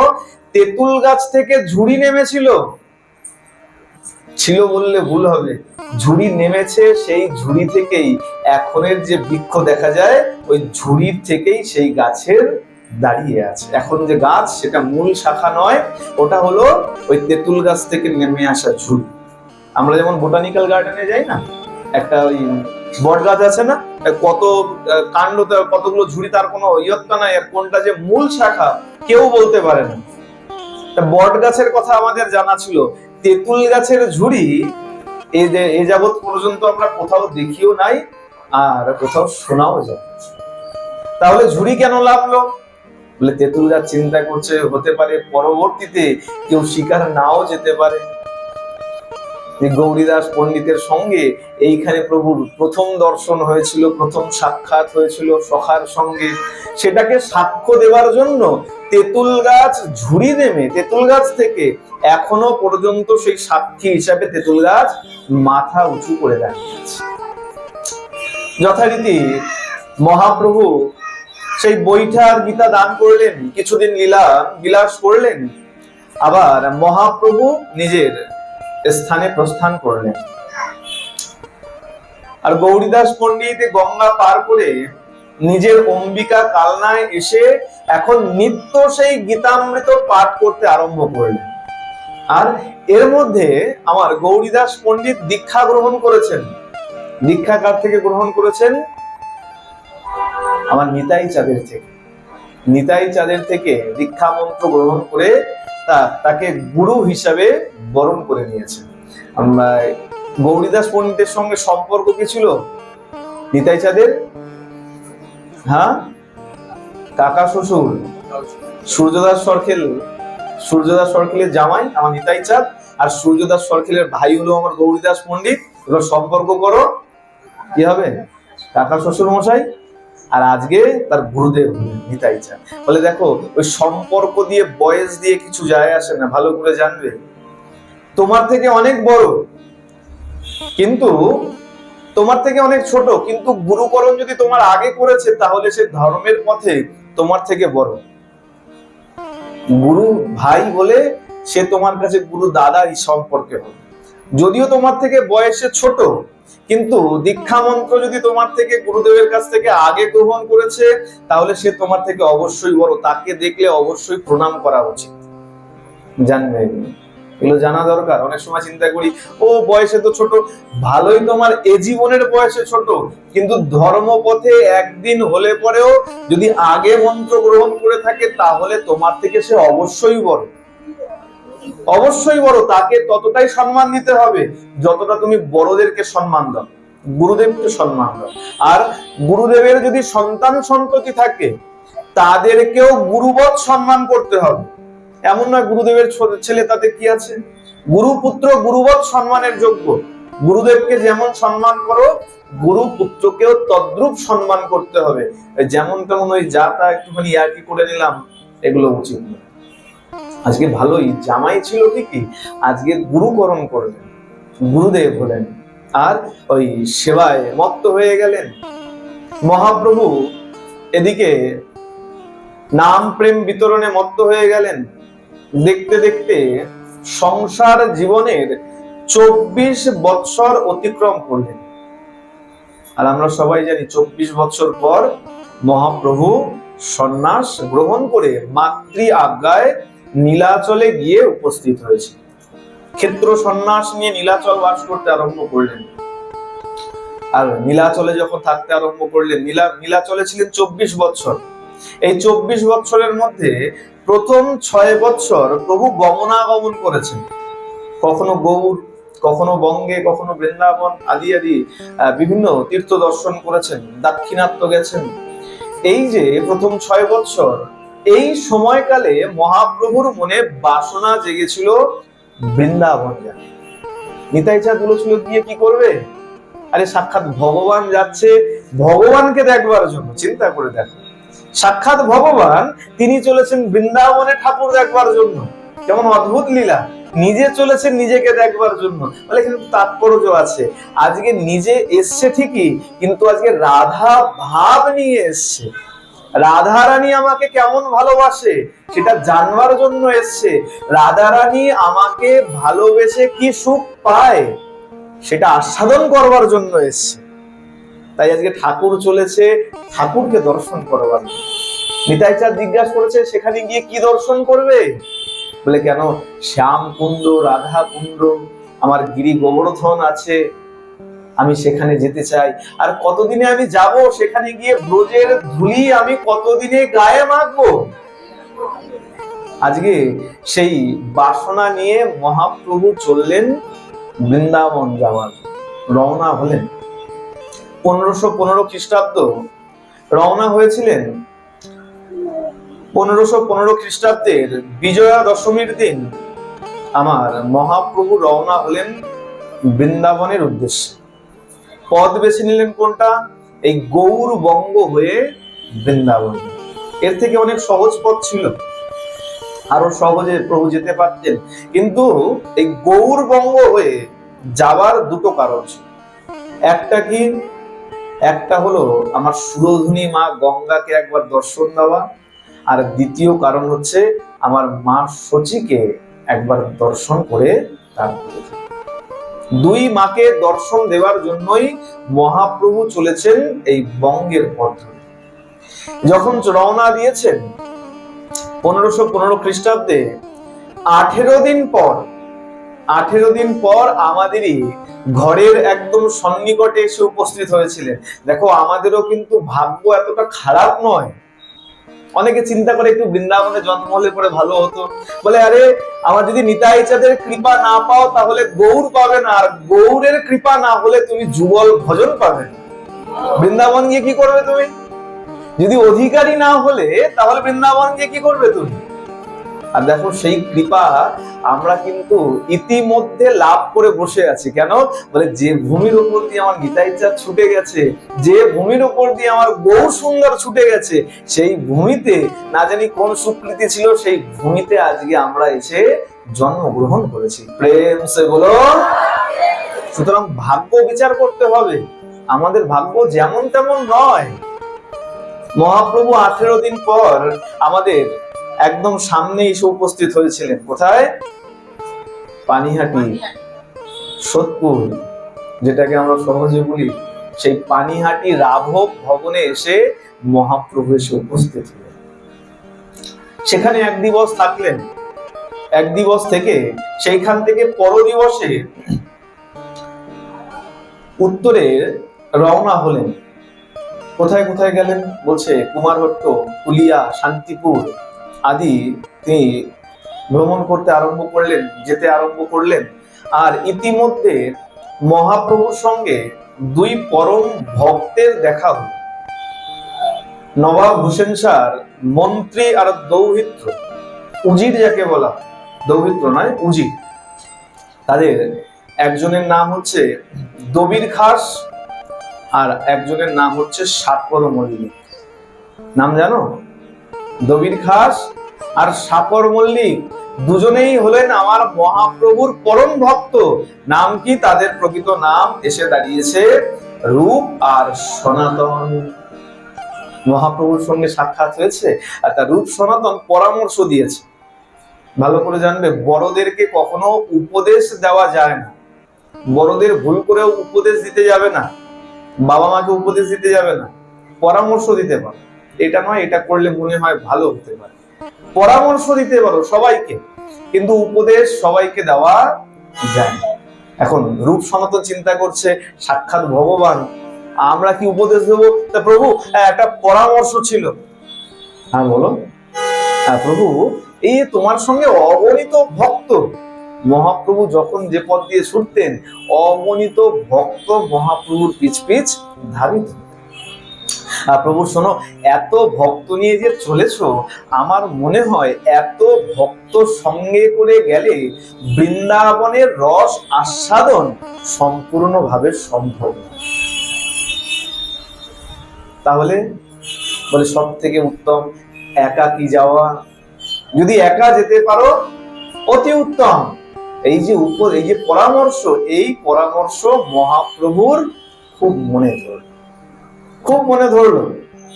তেঁতুল গাছ থেকে ঝুড়ি নেমেছিল, ছিল বললে ভুল হবে, ঝুড়ি নেমেছে, সেই ঝুড়ি থেকেই এখনের যে বৃক্ষ দেখা যায়, ওই ঝুড়ির থেকেই সেই গাছের দাঁড়িয়ে আছে। এখন যে গাছ সেটা মূল শাখা নয়, ওটা হলো ওই তেঁতুল গাছ থেকে নেমে আসা ঝুড়ি। আমরা যেমন বোটানিক্যাল গার্ডেনে যাই না, একটা ওই বট গাছ আছে না, কত কাণ্ড, কতগুলো ঝুড়ি, তার কোনো ইয়ত্তা নাই, আর কোনটা যে মূল শাখা কেউ বলতে পারে না। বট গাছের কথা আমাদের জানা ছিল, তেঁতুল গাছের ঝুড়ি এ যাবৎ পর্যন্ত আমরা কোথাও দেখিও নাই, আর কোথাও শোনাও যায়। তাহলে ঝুড়ি কেন লাগলো? বলে তেঁতুল গাছ চিন্তা করছে হতে পারে পরবর্তীতে কেউ শিকার নাও যেতে পারে। গৌরীদাস পণ্ডিতের সঙ্গে এইখানে প্রভুর প্রথম দর্শন হয়েছিল, প্রথম সাক্ষাৎ হয়েছিল সখার সঙ্গে। সেটাকে সাক্ষ্য দেওয়ার জন্য তেঁতুল গাছ ঝুড়ি নেমে তেঁতুল গাছ থেকে এখনো পর্যন্ত সেই সাক্ষী হিসাবে তেঁতুল গাছ মাথা উঁচু করে দাঁড়িয়ে আছে। যথারীতি মহাপ্রভু সেই বৈঠার গীতা দান করলেন, কিছুদিন লীলা বিলাস করলেন, আবার মহাপ্রভু নিজের স্থানে প্রস্থান করলেন। আর গৌরীদাস পণ্ডিত গঙ্গা পার করে নিজের অম্বিকা কালনায় এসে এখন নিত্য সেই গীতামৃত পাঠ করতে আরম্ভ করলেন। আর এর মধ্যে আমার গৌরীদাস পণ্ডিত দীক্ষা গ্রহণ করেছেন। দীক্ষা কার থেকে গ্রহণ করেছেন? আমার নিতাই চাঁদের থেকে। নিতাই চাঁদের থেকে দীক্ষা মন্ত্র গ্রহণ করে তাকে গুরু হিসাবে বরণ করে নিয়েছেন। গৌরীদাস পণ্ডিতের সঙ্গে সম্পর্ক কি ছিল নিতাই চাঁদের? হ্যাঁ, কাকা শ্বশুর সূর্যদাস সরখেল। সূর্যদাস সরখেলের জামাই আমার নিতাই চাঁদ, আর সূর্যদাস সরখেলের ভাই হলো আমার গৌরীদাস পণ্ডিত। এবার সম্পর্ক করো, কি হবে? কাকা শ্বশুর মশাই। আর আজকে তার গুরুদেব নিতাই চাঁদ। বলে দেখো, ওই সম্পর্ক দিয়ে বয়স দিয়ে কিছু যায় আসে না, ভালো করে জানবে। তোমার থেকে অনেক বড় কিন্তু তোমার থেকে অনেক ছোট, কিন্তু গুরুকরণ যদি তোমার আগে করেছে তাহলে সে ধর্মের পথে তোমার থেকে বড়। গুরু ভাই বলে সে তোমার কাছে গুরু দাদা এই সম্পর্কে হবে। যদিও তোমার থেকে বয়সে ছোট, কিন্তু দীক্ষা মন্ত্র যদি তোমার থেকে গুরুদেবের কাছ থেকে আগে গ্রহণ করেছে তাহলে সে তোমার থেকে অবশ্যই বড়। তাকে দেখলে অবশ্যই প্রণাম করা উচিত। জানবে, এগুলো জানা দরকার। অনেক সময় চিন্তা করি ও বয়সে তো ছোট, ভালোই তোমার এ জীবনের বয়সে ছোট, কিন্তু ধর্মপথে একদিন হলে পরেও যদি আগে মন্ত্র গ্রহণ করে থাকে তাহলে তোমার থেকে সে অবশ্যই বড়, অবশ্যই বড়। তাকে ততটাই সম্মান দিতে হবে যতটা তুমি বড়দেরকে সম্মান দাও, গুরুদেবকে সম্মান দাও। আর গুরুদেবের যদি সন্তান সন্ততি থাকে তাদেরকেও গুরুবৎ সম্মান করতে হবে। এমন নয় গুরুদেবের ছেলে তাতে কি আছে, গুরুপুত্র গুরুবৎ সম্মানের যোগ্য। গুরুদেবকে যেমন সম্মান করো গুরু পুত্রকেও তদ্রূপ সম্মান করতে হবে। যেমন তেমন ওই যা তা একটুখানি ইয়ার্কি করে নিলাম, এগুলো উচিত নয়। আজকে ভালোই জামাই ছিল ঠিকই, আজকে গুরুকরণ করলেন, গুরুদেব হলেন, আর ওই সেবায় মত্ত হয়ে গেলেন। মহাপ্রভু এদিকে নাম প্রেম বিতরণে মত্ত হয়ে গেলেন। দেখতে দেখতে সংসার জীবনের 24 বৎসর অতিক্রম করলেন। আর আমরা সবাই জানি 24 বছর পর মহাপ্রভু সন্ন্যাস গ্রহণ করে মাতৃ আজ্ঞায় নীলাচলে গিয়ে উপস্থিত হয়েছে। ক্ষেত্র সন্ন্যাস নিয়ে নীলাচল বাস করতে আরম্ভ করলেন। আর নীলাচলে যখন থাকতে আরম্ভ করলেন, নীলাচলে ছিলেন 24 বছর। এই 24 বছরের মধ্যে প্রথম 6 বছর প্রভু গমনাগমন করেছেন। কখনো গৌড়, কখনো বঙ্গে, কখনো বৃন্দাবন আদি আদি বিভিন্ন তীর্থ দর্শন করেছেন, দাক্ষিণাত্য গেছেন। এই যে প্রথম 6 বছর, এই সময়কালে মহাপ্রভুর মনে বাসনা জেগেছিল বৃন্দাবন যাবে। নিতাই চাঁদ বলেছিল গিয়ে কি করবে? আরে সাক্ষাৎ ভগবান যাচ্ছে ভগবানকে দেখবার জন্য। চিন্তা করে দেখো, সাক্ষাৎ ভগবান তিনি চলেছেন বৃন্দাবনে ঠাকুর দেখবার জন্য। কেমন অদ্ভুত লীলা, নিজে চলেছেন নিজেকে দেখবার জন্য। বলে কিন্তু তাৎপর্য আছে, আজকে নিজে এসছে ঠিকই, কিন্তু আজকে রাধা ভাব নিয়ে এসছে। রাধা রানী আমাকে কেমন ভালোবাসে সেটা জানবার জন্য এসছে। রাধা রানী আমাকে ভালোবেসে কি সুখ পায় সেটা আস্বাদন করবার জন্য এসছে। তাই আজকে ঠাকুর চলেছে ঠাকুরকে দর্শন করবার। নিতাই চাঁদ জিজ্ঞাসা করেছে সেখানে গিয়ে কি দর্শন করবে? বলে কেন, শ্যাম কুণ্ড, রাধা কুণ্ড, আমার গিরি গোবর্ধন আছে, আমি সেখানে যেতে চাই। আর কতদিনে আমি যাব সেখানে গিয়ে ব্রজের ধুলি আমি কতদিনে গায়ে মাখবো। আজকে সেই বাসনা নিয়ে মহাপ্রভু চললেন বৃন্দাবন যাওয়ার, রওনা হলেন। 1515 খ্রিস্টাব্দ রওনা হয়েছিলেন। 1515 খ্রিস্টাব্দের বিজয়া দশমীর দিন আমার মহাপ্রভু রওনা হলেন বৃন্দাবনের উদ্দেশ্যে। পথ বেছে নিলেন কোনটা? এই গৌরবঙ্গ হয়ে বৃন্দাবন। এর থেকে অনেক সহজ পথ ছিল, আরো সহজে প্রভু যেতে পারতেন, কিন্তু এই গৌরবঙ্গ হয়ে যাওয়ার দুটো কারণ ছিল। একটা কি? একটা হলো আমার সুরধুনী মা গঙ্গাকে একবার দর্শন দেওয়া, আর দ্বিতীয় কারণ হচ্ছে আমার মা শচীকে একবার দর্শন করে তারপরে দুই মাকে দর্শন দেওয়ার জন্যই মহাপ্রভু চলেছেন এই বঙ্গের পথ ধরে। যখন রওনা দিয়েছেন 1515 খ্রিস্টাব্দে 18 দিন পর আমাদেরই ঘরের একদম সন্নিকটে এসে উপস্থিত হয়েছিলেন। দেখো, আমাদেরও কিন্তু ভাগ্য এতটা খারাপ নয়। অনেকে চিন্তা করে একটু বৃন্দাবনে জন্ম হলে পরে ভালো হতো, বলে আরে আমার যদি নিতাই চাঁদের কৃপা না পাও তাহলে গৌর পাবে না, আর গৌরের কৃপা না হলে তুমি যুগল ভজন পাবে না। বৃন্দাবন গিয়ে কি করবে তুমি? যদি অধিকারী না হলে তাহলে বৃন্দাবন গিয়ে কি করবে তুমি? আর দেখো, সেই কৃপা আমরা কিন্তু ইতিমধ্যে লাভ করে বসে আছি। কেন? বলে যে ভূমির উপর দিয়ে আমার নিতাই চাঁদ ছুটে গেছে, যে ভূমির উপর দিয়ে আমার গৌর সুন্দর ছুটে গেছে, সেই ভূমিতে না জানি কোন সুকৃতি ছিল, সেই ভূমিতে আজকে আমরা এসে জন্মগ্রহণ করেছি। প্রেম সে বলো। সুতরাং ভাগ্য বিচার করতে হবে, আমাদের ভাগ্য যেমন তেমন নয়। মহাপ্রভু 18 দিন পর আমাদের একদম সামনে এসে উপস্থিত হয়েছিলেন। কোথায়? পানিহাটি, সোদপুর, যেটাকে আমরা সহজে বলি সেই পানিহাটি রাঘব ভবনে এসে মহাপ্রভু এসে উপস্থিত হলেন। সেখানে এক দিবস থাকলেন। এক দিবস থেকে সেইখান থেকে পর দিবসে উত্তরে রওনা হলেন। কোথায় কোথায় গেলেন? বলছে কুমারহট্ট, কুলিয়া, শান্তিপুর আদি তিনি ভ্রমণ করতে আরম্ভ করলেন, যেতে আরম্ভ করলেন। আর ইতিমধ্যে মহাপ্রভুর সঙ্গে দুই পরম ভক্তের দেখা হল। নবাব হোসেন শাহর মন্ত্রী আর দৌহিত্র, উজির যাকে বলা, দৌহিত্র নয় উজির, তাদের একজনের নাম হচ্ছে দবির খাস আর একজনের নাম হচ্ছে সাকর মল্লিক। নাম জানো? দবির খাস আর সাকর মল্লিক দুজনেই হলেন আমার মহাপ্রভুর পরম ভক্ত। নাম কি? তাদের প্রকৃত নাম এসে দাঁড়িয়েছে রূপ আর সনাতন। মহাপ্রভুর সঙ্গে সাক্ষাৎ হয়েছে আর তার রূপ সনাতন পরামর্শ দিয়েছে। ভালো করে জানবে, বড়দেরকে কখনো উপদেশ দেওয়া যায় না। বড়দের ভুল করেও উপদেশ দিতে যাবে না, বাবা মাকে উপদেশ দিতে যাবে না, পরামর্শ দিতে পারো। এটা নয় এটা করলে মনে হয় ভালো হতে পারে, পরামর্শ দিতে পারো সবাইকে, কিন্তু উপদেশ সবাইকে দেওয়া যায় না। এখন রূপ সনাতন চিন্তা করছে সাক্ষাৎ ভগবান, আমরা কি উপদেশ দেবো? তা প্রভু একটা পরামর্শ ছিল। হ্যাঁ বলো। হ্যাঁ প্রভু, এই তোমার সঙ্গে অগণিত ভক্ত, মহাপ্রভু যখন যে পথ দিয়ে ছুটতেন অগণিত ভক্ত মহাপ্রভুর পিছ পিছ ধাবিত। প্রভু শোনো, এত ভক্ত নিয়ে যে চলেছো, আমার মনে হয় এত ভক্ত সঙ্গে করে গেলে বৃন্দাবনের রস আস্বাদন সম্পূর্ণভাবে সম্ভব। তাহলে বলে সব থেকে উত্তম একাকী যাওয়া। যদি একা যেতে পারো অতি উত্তম। এই যে পরামর্শ, এই পরামর্শ মহাপ্রভুর খুব মনে ধরলো।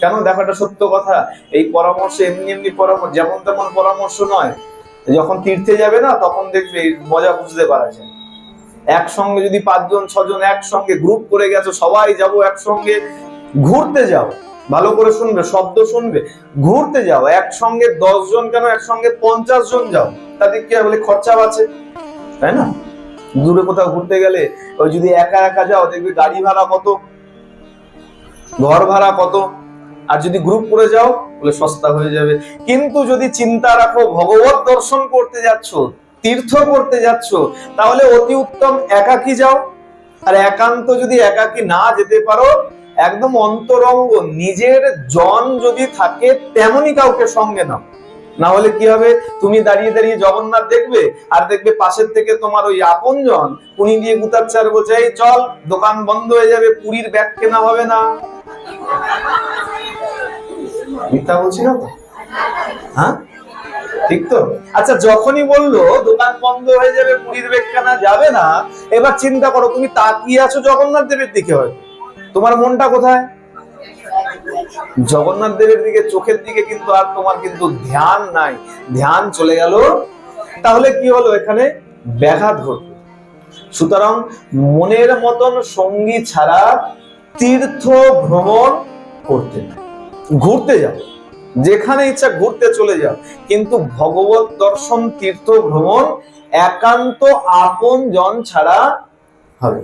কেন? দেখো, একটা সত্য কথা, এই পরামর্শ এমনি এমনি পরামর্শ, যেমন তেমন পরামর্শ নয়। যখন তীর্থে যাবে না তখন দেখবে মজা বুঝতে পারা যায়। একসঙ্গে যদি 5 জন 6 জন একসঙ্গে গ্রুপ করে গেছো, সবাই যাব একসঙ্গে ঘুরতে যাও, ভালো করে শুনবে, শব্দ শুনবে, ঘুরতে যাও একসঙ্গে 10 জন কেন, একসঙ্গে 50 জন যাও, তাতে কি বলে খরচা বাঁচে, তাই না? দূরে কোথাও ঘুরতে গেলে ওই যদি একা একা যাও দেখবে গাড়ি ভাড়া কত, ঘর ভাড়া কত, আর যদি গ্রুপ করে যাও বলে সস্তা হয়ে যাবে। কিন্তু যদি চিন্তা রাখো ভগবত দর্শন করতে যাচ্ছ, তীর্থ করতে যাচ্ছ, তাহলে অতি উত্তম একাকী যাও। আর একান্ত যদি একাকী না যেতে পারো একদম অন্তরঙ্গ নিজের জন যদি থাকে তেমনি কাউকে সঙ্গে নাও, না হলে কি হবে, তুমি দাঁড়িয়ে দাঁড়িয়ে জগন্নাথ দেখবে আর দেখবে পাশের থেকে তোমার ওই আপনজন পুনি দিয়ে গুতাচ্চার বলছে, এই চল দোকান বন্ধ হয়ে যাবে, পুরীর ব্যাগ কেনা হবে না। মিথ্যা বলছি না তো? হ্যাঁ ঠিক তো? আচ্ছা, যখনই বললো দোকান বন্ধ হয়ে যাবে, পুরীর ব্যাগ কেনা যাবে না, এবার চিন্তা করো তুমি তাকিয়ে আছো জগন্নাথ দেবের দিকে, হয় তোমার মনটা কোথায়? জগন্নাথ দেবের দিকে, চোখের দিকে কিন্তু আর তোমার কিন্তু ধ্যান নাই, ধ্যান চলে গেল। তাহলে কি হলো, এখানে ব্যাঘাত ঘটল। সুতরাং মনের মতন সঙ্গী ছাড়া তীর্থ ভ্রমণ করতে না, ঘুরতে যাও যেখানে ইচ্ছা ঘুরতে চলে যাও, কিন্তু ভগবত দর্শন তীর্থ ভ্রমণ একান্ত আপন জন ছাড়া হবে।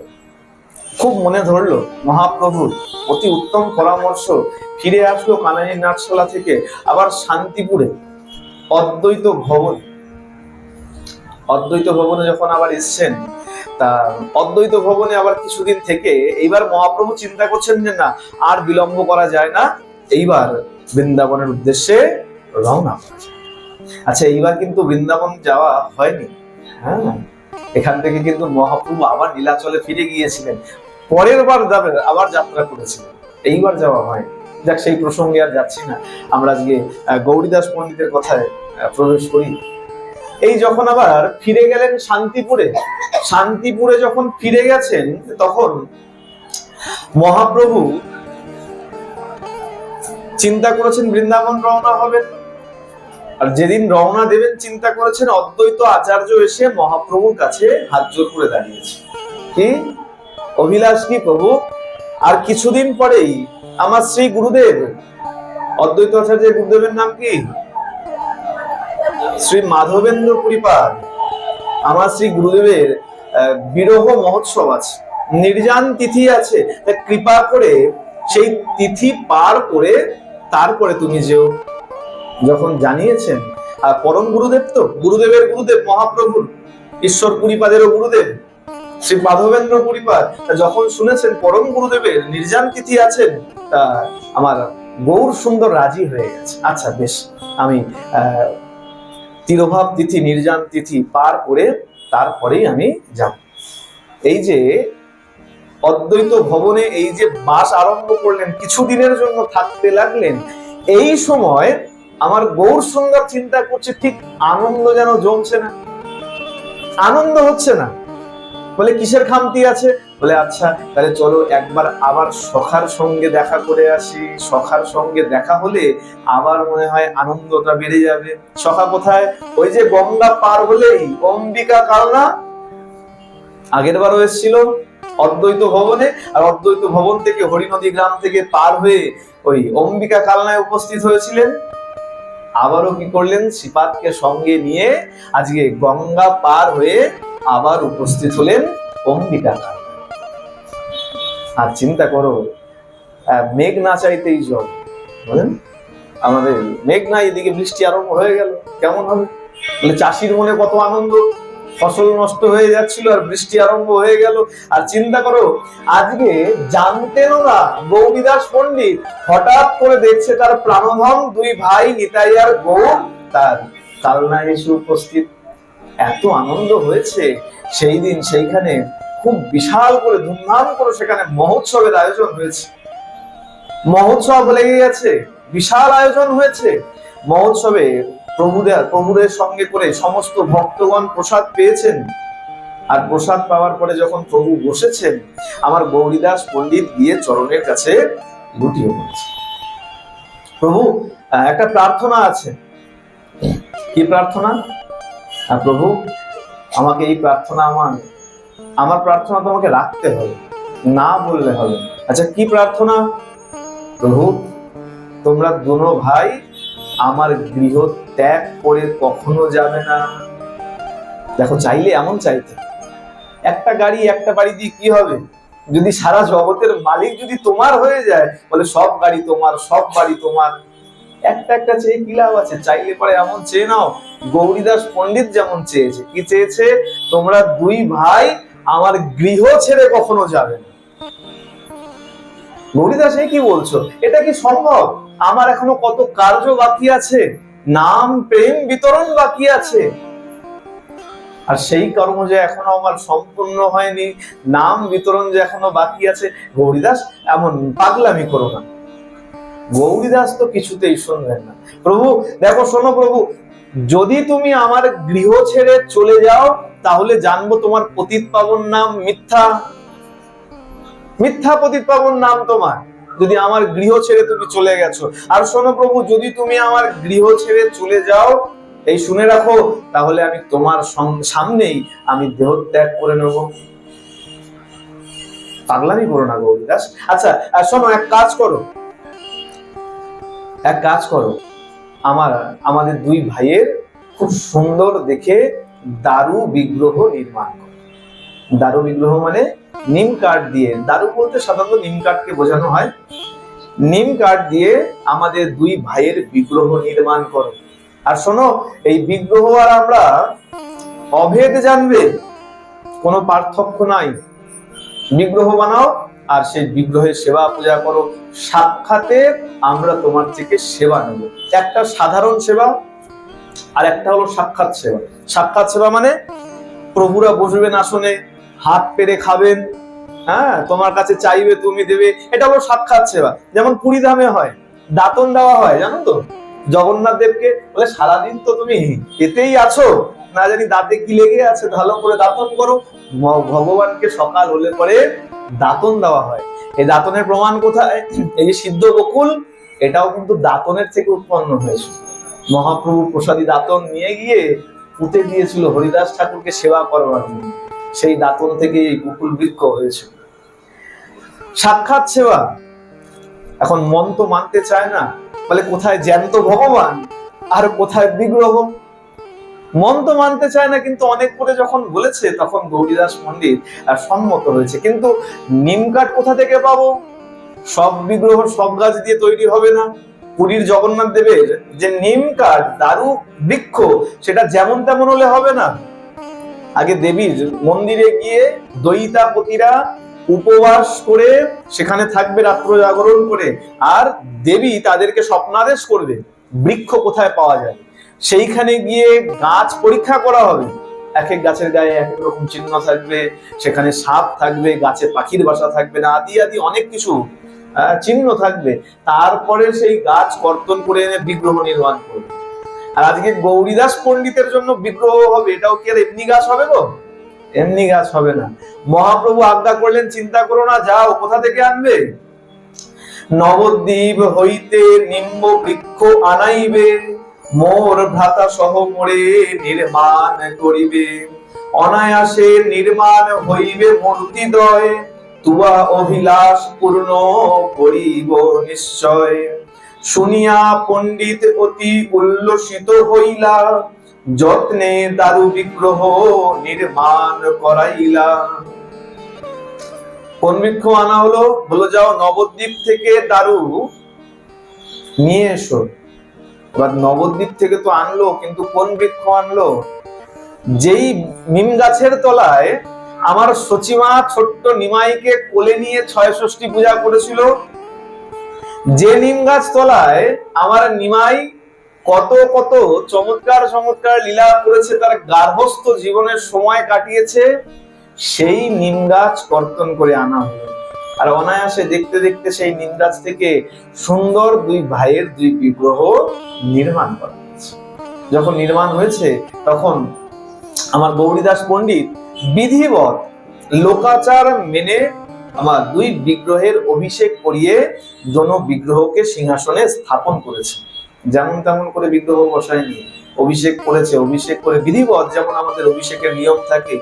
খুব মনে ধরলো মহাপ্রভুর অতি উত্তম পরামর্শ। ফিরে আসলো কানাই নাটশালা থেকে আবার শান্তিপুরে অদ্বৈত ভবনে যখন আবার এসছেন, তা অদ্বৈত ভবনে আবার কিছুদিন থেকে এইবার মহাপ্রভু চিন্তা করছেন যে না, আর বিলম্ব করা যায় না, এইবার বৃন্দাবনের উদ্দেশ্যে রওনা করা যায়। আচ্ছা, এইবার কিন্তু বৃন্দাবন যাওয়া হয়নি। হ্যাঁ, এখান থেকে কিন্তু মহাপ্রভু আবার নীলাচলে ফিরে গিয়েছিলেন, পরের বার যাবে আবার যাত্রা করেছিলেন, এইবার যাওয়া হয়। যাক, সেই প্রসঙ্গে আর যাচ্ছি না, আমরা আজকে গৌরীদাস পণ্ডিতের কথায় প্রবেশ করি। এই যখন আবার ফিরে গেলেন শান্তিপুরে যখন ফিরে গেছেন, তখন মহাপ্রভু চিন্তা করেছেন বৃন্দাবন রওনা হবেন। আর যেদিন রওনা দেবেন চিন্তা করেছেন, অদ্বৈত আচার্য এসে মহাপ্রভুর কাছে হাত জোর করে দাঁড়িয়েছে। কি অভিলাষ কি প্রভু, আর কিছুদিন পরেই আমার শ্রী গুরুদেব, অদ্বৈত আচার্যের গুরুদেবের নাম কি? শ্রী মাধবেন্দ্র পুরীপাদ। আমার শ্রী গুরুদেবের বিরহ মহোৎসব আছে, নির্জান তিথি আছে, তাই কৃপা করে সেই তিথি পার করে তারপরে তুমি যেও। যখন জানিয়েছেন, আর পরম গুরুদেব তো গুরুদেবের গুরুদেব, মহাপ্রভুর ঈশ্বর পুরীপাদেরও গুরুদেব শ্রী মাধবেন্দ্র পুরীপাদ, যখন শুনেছেন পরম গুরুদেবের নির্জান তিথি আছেন, তা আমার গৌর সুন্দর রাজি হয়ে গেছে। আচ্ছা বেশ, আমি তিরোভাব তিথি, নির্জান তিথি পার করে তারপরেই আমি যাব। এই যে অদ্বৈত ভবনে এই যে বাস আরম্ভ করলেন, কিছুদিনের জন্য থাকতে লাগলেন, এই সময় আমার গৌর সুন্দর চিন্তা করছে, ঠিক আনন্দ যেন জমছে না, আনন্দ হচ্ছে না। বলে কিসের খামতি আছে? বলে আচ্ছা তাহলে চলো একবার আবার সখার সঙ্গে দেখা করে আসি, সখার সঙ্গে দেখা হলে আবার মনে হয় আনন্দটা বেড়ে যাবে। সখা কোথায়? ওই যে গঙ্গা পার হলেই অম্বিকা কালনা, আগের বারও এসেছিল অদ্বৈত ভবনে, আর অদ্বৈত ভবন থেকে হরিনদী গ্রাম থেকে পার হয়ে ওই অম্বিকা কালনায় উপস্থিত হয়েছিলেন। আবারও কি করলেন? শ্রীপাদকে সঙ্গে নিয়ে আজকে গঙ্গা পার হয়ে আবার উপস্থিত হলেন অম্বিকা কালনায়। আর চিন্তা করো, মেঘ না চাইতেই জল, বলেন আমাদের মেঘ না, এদিকে বৃষ্টি আরম্ভ হয়ে গেল, কেমন হবে? বলে চাষির মনে কত আনন্দ, ফসল নষ্ট হয়ে যাচ্ছিল আর বৃষ্টি আরম্ভ হয়ে গেল। আর চিন্তা করো, আজকে জানতেনও না গৌরীদাস পণ্ডিত, হঠাৎ করে দেখছে তার প্রাণধন দুই ভাই নিতাই আর গৌর তার কালনায় এসে উপস্থিত। এত আনন্দ হয়েছে সেই দিন, সেইখানে খুব বিশাল করে ধুমধাম করে সেখানে মহোৎসবের আয়োজন হয়েছে। মহোৎসব লেগে গেছে, বিশাল আয়োজন হয়েছে মহোৎসবে। প্রভুদের সঙ্গে করে সমস্ত ভক্তগণ প্রসাদ পেয়েছেন। আর প্রসাদ পাওয়ার পরে যখন প্রভু বসেছেন, আমার গৌরীদাস পণ্ডিত গিয়ে চরণের কাছে লুটিয়ে পড়েছে। প্রভু, একটা প্রার্থনা আছে। কি প্রার্থনা? প্রভু, আমাকে এই প্রার্থনা, আমার প্রার্থনা তোমাকে রাখতে হবে, না বললে হবে। আচ্ছা কি প্রার্থনা? প্রভু, তোমরা দুনো ভাই আমার গৃহ ত্যাগ করে কখনো যাবে না। দেখো, চাইলে এমন চাইতে, একটা গাড়ি একটা বাড়ি দিয়ে কি হবে? যদি সারা জগতের মালিক যদি তোমার হয়ে যায়, বলে সব গাড়ি তোমার, সব বাড়ি তোমার, একটা চেয়ে কি লাভ আছে? চাইলে পরে এমন চেয়ে নাও, গৌরীদাস পণ্ডিত যেমন চেয়েছে। কি চেয়েছে? তোমরা দুই ভাই আমার গৃহ ছেড়ে কখনো যাবে না। গৌরীদাস এই কি বলছো, এটা কি সম্ভব? আমার এখনো কত কার্য বাকি আছে, নাম প্রেম বিতরণ বাকি আছে, আর সেই কর্ম যে এখনো আমার সম্পূর্ণ হয়নি, নাম বিতরণ যে এখনো বাকি আছে। গৌরীদাস এমন পাগলামি করো না। গৌরীদাস তো কিছুতেই শুনলেন না। প্রভু দেখো, শোনো প্রভু, যদি তুমি আমার গৃহ ছেড়ে চলে যাও তাহলে জানবো তোমার পতিত পাবন নাম মিথ্যা, মিথ্যা পতিত পাবন নাম তোমার, যদি আমার গৃহ ছেড়ে তুমি চলে গেছো। আর শোনো প্রভু, যদি তুমি আমার গৃহ ছেড়ে চলে যাও, এই শুনে রাখো, তাহলে আমি তোমার সামনেই আমি দেহ ত্যাগ করে নেব। পাগলামি করো না গৌরীদাস। আচ্ছা শোনো, এক কাজ করো, এক কাজ করো, আমাদের দুই ভাইয়ের খুব সুন্দর দেখে দারু বিগ্রহ নির্মাণ করো। দারু বিগ্রহ মানে নিম কাঠ দিয়ে, দারু বলতে সাধারণত নিম কাঠকে বোঝানো হয়, নিম কাঠ দিয়ে আমাদের দুই ভাইয়ের বিগ্রহ নির্মাণ করো। আর শোনো, এই বিগ্রহ আর আমরা অভেদ জানবে, কোনো পার্থক্য নাই। বিগ্রহ বানাও আর সেই বিগ্রহের সেবা পূজা করো, সাক্ষাতে আমরা তোমার থেকে সেবা নেব। একটা সাধারণ সেবা আর একটা হলো সাক্ষাৎ সেবা। সাক্ষাৎ সেবা মানে প্রভুরা বসবেন আসনে, হাত পেরে খাবেন, হ্যাঁ, তোমার কাছে চাইবে তুমি দেবে, এটা হলো সাক্ষাৎ সেবা। যেমন পুরী ধামে হয়, দাতন দেওয়া হয়, জানো তো, জগন্নাথ দেবকে বলে সারাদিন তো তুমি এতেই আছো, না জানি দাঁতে কি লেগে আছে, ভালো করে দাতন করো। ভগবানকে সকাল হলে পরে দাতন দেওয়া হয়। এই দাতনের প্রমাণ কোথায়? এই যে সিদ্ধ বকুল, এটাও কিন্তু দাতনের থেকে উৎপন্ন হয়েছে। মহাপ্রভু প্রসাদী দাতন নিয়ে গিয়ে পুঁতে দিয়েছিল হরিদাস ঠাকুরকে সেবা করবার জন্য, সেই দাতন থেকে এই বকুল বৃক্ষ হয়েছে। সাক্ষাৎ সেবা। এখন মন তো মানতে চায় না, বলে কোথায় জ্যান্ত ভগবান আর কোথায় বিগ্রহ। মন তো মানতে চায় না, কিন্তু অনেক করে যখন বলেছে তখন গৌরীদাস পণ্ডিত সম্মত হয়েছে। কিন্তু নিম কাঠ কোথা থেকে পাবো? সব বিগ্রহ সব গাছ দিয়ে তৈরি হবে না। পুরীর জগন্নাথ দেবের যে নিম কাঠ দারু বৃক্ষ, সেটা যেমন তেমন হলে হবে না। আগে দেবীর মন্দিরে গিয়ে দয়িতাপতিরা উপবাস করে সেখানে থাকবে রাত্র জাগরণ করে, আর দেবী তাদেরকে স্বপ্নাদেশ করবে বৃক্ষ কোথায় পাওয়া যায়। সেইখানে গিয়ে গাছ পরীক্ষা করা হবে, এক এক গাছের গায়ে এক এক রকম চিহ্ন থাকবে, সেখানে সাপ থাকবে, গাছে পাখির বাসা থাকবে না, আদি আদি অনেক কিছু চিহ্ন থাকবে। তারপরে সেই গাছ কর্তন করে এনে বিগ্রহ নির্মাণ করবে। আর আজকে গৌরীদাস পণ্ডিতের জন্য বিগ্রহ হবে, এটাও কি আর এমনি গাছ হবে গো? এমনি গাছ হবে না। মহাপ্রভু আজ্ঞা করলেন, চিন্তা করো না, যাও। কোথা থেকে আনবে? নবদ্বীপ হইতে নিম্ব বৃক্ষ আনাইবে, মোর ভ্রাতা সহ মোরে নির্মাণ করিবে। অনায়াসে নির্মাণ হইবে মূর্তিদ্বয়, তুয়া অভিলাষ পূর্ণ করিব নিশ্চয়। শুনিয়া পণ্ডিত অতি উল্লসিত হইলা, যত্নে দারু বিগ্রহ নির্মাণ করাইলা। কোন বৃক্ষ আনা হলো? বলো যাও নবদ্বীপ থেকে দারু নিয়ে এসো। এবার নবদ্বীপ থেকে তো আনলো, কিন্তু কোন বৃক্ষ আনলো? যেই নিম গাছের তলায় আমার সচিমা ছোট্ট নিমাইকে কোলে নিয়ে ৬৬ পূজা করেছিল, যে নিম গাছ তলায় আমার নিমাই কত কত চমৎকার চমৎকার লীলা করেছে, তার গার্হস্থ জীবনের সময় কাটিয়েছে, সেই নিম গাছ কর্তন করে আনা হলো। আর অনায়াসে দেখতে দেখতে সেই নিম গাছ থেকে সুন্দর দুই ভাইয়ের দুই বিগ্রহ নির্মাণ করা হয়েছে। যখন নির্মাণ হয়েছে তখন আমার গৌরীদাস পণ্ডিত বিধিবৎ লোকাচার মেনে আমার দুই বিগ্রহের অভিষেক করিয়ে দোনো বিগ্রহকে সিংহাসনে স্থাপন করেছে। যেমন তেমন করে বিগ্রহ বসায়নি, অভিষেক করেছে। অভিষেক করে বিধিবৎ, যেমন আমাদের অভিষেকের নিয়ম থাকে,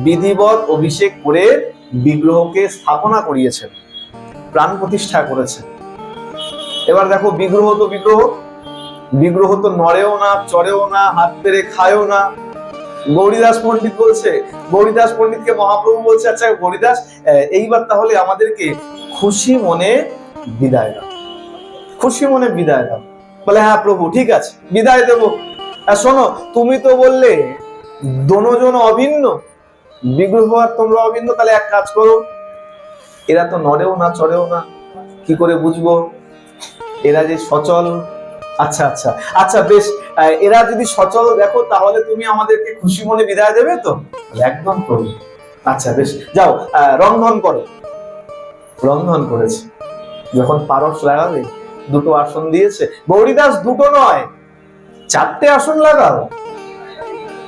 বিধিবৎ অভিষেক করে বিগ্রহকে স্থাপনা করিয়েছেন, প্রাণ প্রতিষ্ঠা করেছে। এবার দেখো, বিগ্রহ তো বিগ্রহ, বিগ্রহ তো নড়েও না, চড়েও না, হাত পেরে খায়ও না। গৌরীদাস পণ্ডিত বলছে, গৌরীদাস পণ্ডিতকে মহাপ্রভু বলছে, আচ্ছা গৌরীদাস, এইবার তাহলে আমাদেরকে খুশি মনে বিদায় দাও, খুশি মনে বিদায় দাও। বলে হ্যাঁ প্রভু, ঠিক আছে, বিদায় দেবো। শোনো, তুমি তো বললে দোনোজন অভিন্ন, বিগ্রহ আর তোমরা অভিন্ন, তাহলে এক কাজ করো, এরা তো নড়েও না, চড়েও না, কি করে বুঝবো এরা যে সচল? আচ্ছা আচ্ছা আচ্ছা, বেশ, এরা যদি সচল দেখো তাহলে তুমি আমাদেরকে খুশি মনে বিদায় দেবে তো? একদম করবে। আচ্ছা বেশ, যাও রন্ধন করো। রন্ধন করেছে, যখন পারস লাগাবে, দুটো আসন দিয়েছে। গৌরীদাস দুটো নয়, 4টে আসন লাগাও।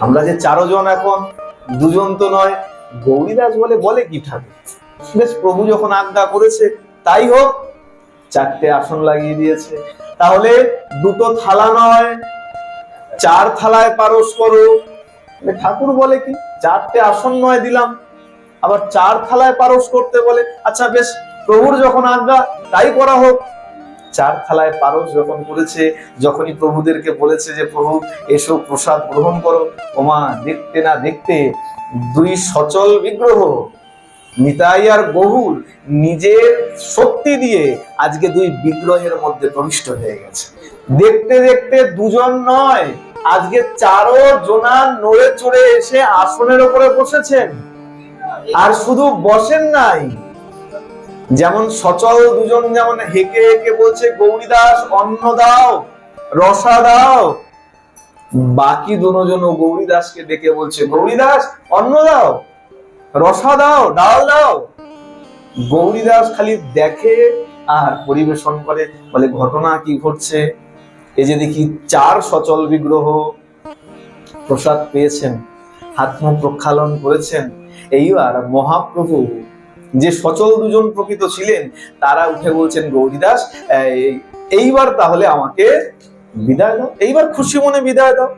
আমরা যে 4 জন এখন, 2 জন তো নয়। গৌরীদাস বলে কি ঠাকুর? বেশ, প্রভু যখন আজ্ঞা করেছে তাই হোক, 4টে আসন লাগিয়ে দিয়েছে। তাহলে দুটো থালা নয়, 4 থালায় পারস করো। ঠাকুর বলে কি 4টে আসন নয় দিলাম, আবার 4 থালায় পারস করতে বলে। আচ্ছা বেশ, প্রভুর যখন আজ্ঞা তাই করা হোক। 4 থালায় পারস যখন করেছে, যখনই প্রভুদেরকে বলেছে যে প্রভু এসো প্রসাদ গ্রহণ করো, ওমা দেখতে না দেখতে 2 সচল বিগ্রহ নিতাই আর গৌর নিজের শক্তি দিয়ে আজকে 2 বিগ্রহের মধ্যে প্রবিষ্ট হয়ে গেছে। দেখতে দেখতে 2 জন নয়, আজকে 4 জনা নড়ে চড়ে এসে আসনের উপরে বসেছেন। আর শুধু বসেন নাই, যেমন সচল 2 জন যেমন হেঁকে হেঁকে বলছে গৌরীদাস অন্ন দাও, রসা দাও, বাকি 2 জন গৌরীদাসকে ডেকে বলছে গৌরীদাস অন্ন দাও, রসা দাও, ডাল দাও। গৌরীদাস খালি দেখে আর পরিবেশন করে। বলে ঘটনা কি ঘটছে? এই যে দেখি 4 সচল বিগ্রহ প্রসাদ পেয়েছেন, হাত মুখ প্রক্ষালন করেছেন। এইবার মহাপ্রভু যে সচল 2 জন প্রকৃত ছিলেন, তারা উঠে বলছেন গৌরীদাস এইবার তাহলে আমাকে বিদায় দাও, এইবার খুশি মনে বিদায় দাও।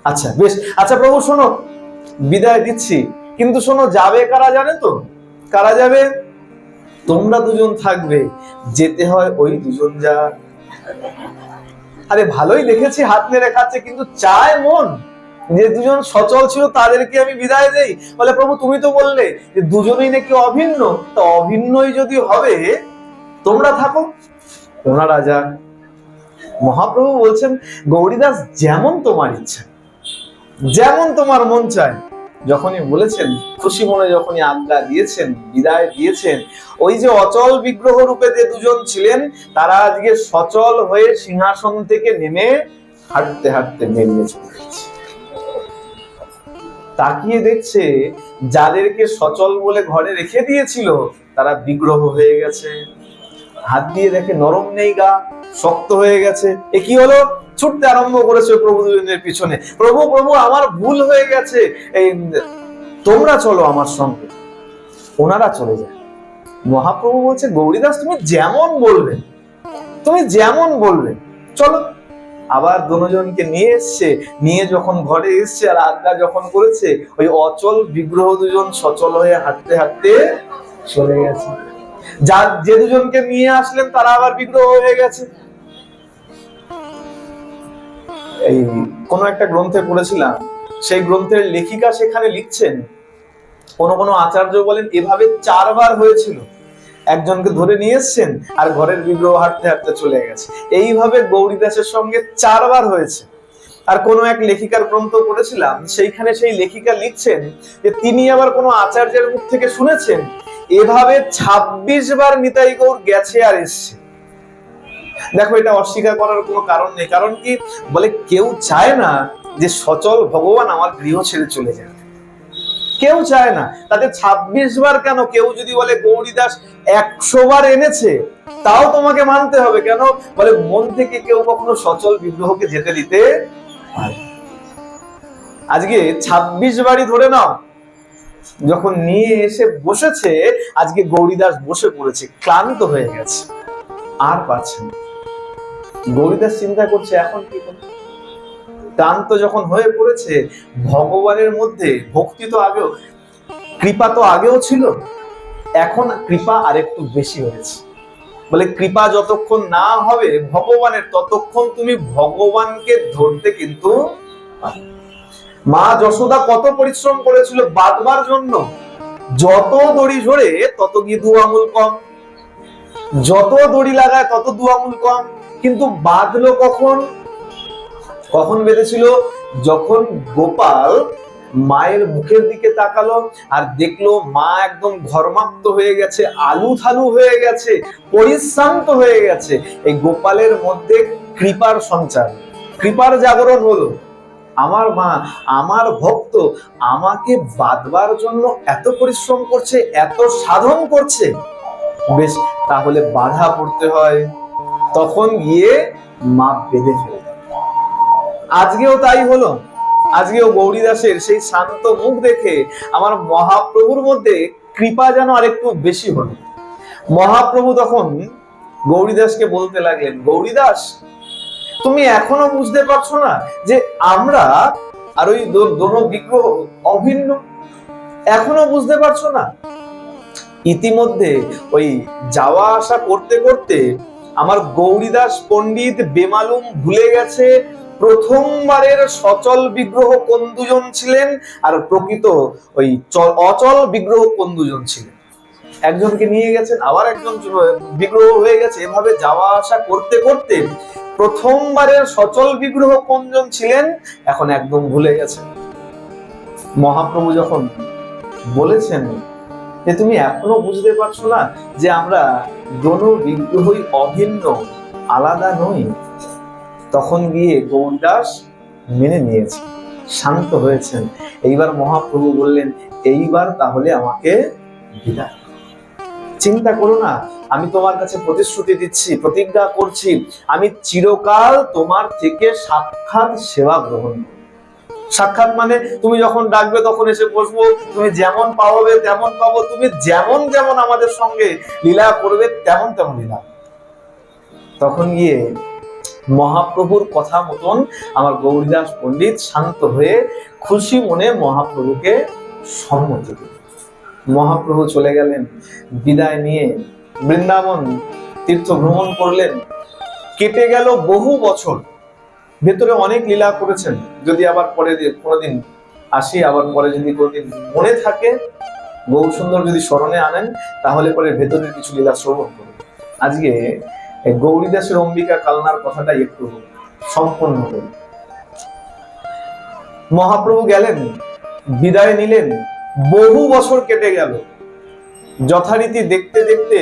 আচ্ছা বেশ, আচ্ছা প্রভু শোনো, বিদায় দিচ্ছি, কিন্তু শোনো যাবে কারা জানে তো? কারা যাবে? তোমরা 2 জন থাকবে, যেতে হয় ওই 2 জন যা। আরে ভালোই দেখেছি হাত নেড়ে খাচ্ছে, কিন্তু চায় মন যে 2 জন সচল ছিল তাদেরকে আমি বিদায় দেই। বলে প্রভু তুমি তো বললে যে 2 জনই নাকি অভিন্ন, তো অভিন্নই যদি হবে তোমরা থাকো, ওনারা যাক। মহাপ্রভু বলছেন গৌরীদাস যেমন তোমার ইচ্ছা, যেমন তোমার মন চায়। যখনই বলেছেন, খুশি মনে যখনই আজ্ঞা দিয়েছেন, বিদায় দিয়েছেন, ওই যে অচল বিগ্রহ রূপে যে 2 জন ছিলেন, তারা আজকে সচল হয়ে সিংহাসন থেকে নেমে হাঁটতে হাঁটতে বেরিয়ে চলে যাচ্ছে। তাকিয়ে দেখছে যাদেরকে সচল বলে ঘরে রেখে দিয়েছিল তারা বিগ্রহ হয়ে গেছে। হাত দিয়ে দেখে নরম নেই, গা শক্ত হয়ে গেছে। এ কি হলো? ছুটতে আরম্ভ করেছে প্রভু 2 জনের পিছনে। প্রভু প্রভু আমার ভুল হয়ে গেছে, এই তোমরা চলো আমার সঙ্গে। ওনারা চলে যায়। মহাপ্রভু বলছে গৌরীদাস তুমি যেমন বলবে, তুমি যেমন বলবে, চলো। আবার 2 জনকে নিয়ে এসছে, নিয়ে যখন ঘরে এসছে আর আজ্ঞা যখন করেছে, ওই অচল বিগ্রহ 2 জন সচল হয়ে হাঁটতে হাঁটতে চলে গেছে। যে 2 জনকে নিয়ে আসলেন তারা আবার বিগ্রহ হয়ে গেছে। এই কোন একটা গ্রন্থে পড়েছিলাম, সেই গ্রন্থের লেখিকা সেখানে লিখছেন কোন আচার্য বলেন এভাবে 4 বার হয়েছিল। একজনকে ধরে নিয়ে এসছেন আর ঘরের বিগ্রহ হাঁটতে হাঁটতে চলে গেছে। এইভাবে গৌরীদাসের সঙ্গে 4 বার হয়েছে। আর কোন এক লেখিকার গ্রন্থ পড়েছিলাম, সেইখানে সেই লেখিকা লিখছেন যে তিনি আবার কোন আচার্যের মুখ থেকে শুনেছেন এভাবে 26 বার নিতাই গৌর গেছে আর এসছে। দেখো, এটা অস্বীকার করার কোনো কারণ নেই। কারণ কি বলে, কেউ চায় না যে সচল ভগবান আমার গৃহ ছেড়ে চলে যায়, কেউ চায় না। তাতে 26 বার কেন? কেউ যদি বলে গৌরীদাস 100 বার এনেছে, তাও তোমাকে মানতে হবে। কেন বলে, মন থেকে কেউ কখনো সচল বিগ্রহকে যেতে দিতে পারে। আজকে 26 বারই ধরে নাও, যখন নিয়ে এসে বসেছে, আজকে গৌরীদাস বসে পড়েছে, ক্লান্ত হয়ে গেছে, আর পারছে না। গৌরীদাস চিন্তা করছে এখন কি করবে। ক্লান্ত যখন হয়ে পড়েছে, ভগবানের মধ্যে ভক্তি তো আগেও, কৃপা তো আগেও ছিল, এখন কৃপা আরেকটু বেশি হয়েছে। বলে কৃপা যতক্ষণ না হবে ভগবানের, ততক্ষণ তুমি ভগবানকে ধরতে কিন্তু। মা যশোদা কত পরিশ্রম করেছিল বাঁধবার জন্য, যত দড়ি ঝরে তত গিয়ে 2 আঙুল কম, যত দড়ি লাগায় তত 2 আঙুল কম। কিন্তু বাঁধলো কখন? কখন বেঁধেছিল? যখন গোপাল মায়ের মুখের দিকে তাকালো আর দেখলো মা একদম ঘর্মাক্ত হয়ে গেছে, আলু থালু হয়ে গেছে, পরিশ্রান্ত হয়ে গেছে। এই গোপালের মধ্যে কৃপার সঞ্চার, কৃপার জাগরণ হলো। আমার মা, আমার ভক্ত আমাকে বাঁধবার জন্য এত পরিশ্রম করছে, এত সাধন করছে, বেশ তাহলে বাধা পড়তে হয়। তখন গিয়ে মা বেঁধে ফেলে। আজকেও তাই হলো। আজকেও গৌরীদাসের সেই শান্ত মুখ দেখে আমার মহাপ্রভুর মধ্যে কৃপা যেন আরেকটু বেশি হলো। মহাপ্রভু তখন গৌরীদাসকে বলতে লাগলেন, গৌরীদাস, তুমি এখনো বুঝতে পারছো না যে আমরা আর ওই দোনো বিগ্রহ অভিন্ন? এখনো বুঝতে পারছো না? ইতিমধ্যে ওই যাওয়া আসা করতে করতে আমার গৌরীদাস পণ্ডিত বেমালুম ভুলে গেছে প্রথমবারের সচল বিগ্রহ কোন দুজন ছিলেন আর প্রকৃত ওই অচল বিগ্রহ কোন দুজন ছিলেন। একজনকে নিয়ে গেছেন, আবার একজন বিগ্রহ হয়ে গেছে। এভাবে যাওয়া আসা করতে করতে প্রথমবারের সচল বিগ্রহ কোনজন ছিলেন এখন একদম ভুলে গেছেন। মহাপ্রভু যখন বলেছেন যে তুমি এখনো বুঝতে পারছো না যে আমরা দোনো বিগ্রহই অভিন্ন, আলাদা নই, তখন গিয়ে গৌরদাস মেনে নিয়েছে, শান্ত হয়েছেন। এইবার মহাপ্রভু বললেন, এইবার তাহলে আমাকে বিদায়। চিন্তা করো না, আমি তোমার কাছে প্রতিশ্রুতি দিচ্ছি, প্রতিজ্ঞা করছি, আমি চিরকাল তোমার থেকে সাক্ষাৎ সেবা গ্রহণ করব। সাক্ষাৎ মানে তুমি যখন ডাকবে তখন এসে বসবো, তুমি যেমন পাবে তেমন পাবো, তুমি যেমন যেমন আমাদের সঙ্গে লীলা করবে তেমন তেমন লীলা। তখন গিয়ে মহাপ্রভুর কথা মতন আমার গৌরীদাস পণ্ডিত শান্ত হয়ে খুশি মনে মহাপ্রভুকে সম্মতি দিল। মহাপ্রভু চলে গেলেন, বিদায় নিয়ে বৃন্দাবন তীর্থ ভ্রমণ করলেন। কেটে গেল বহু বছর, ভেতরে অনেক লীলা করেছেন। যদি আবার পরে কোনোদিন আসি, আবার পরে যদি কোনোদিন মনে থাকে, গৌর সুন্দর যদি স্মরণে আনেন, তাহলে পরে ভেতরের কিছু লীলা শ্রবণ করুন। আজকে গৌরীদাসের অম্বিকা কালনার কথাটা একটু সম্পন্ন করি। মহাপ্রভু গেলেন, বিদায় নিলেন, বহু বছর কেটে গেল। যথারীতি দেখতে দেখতে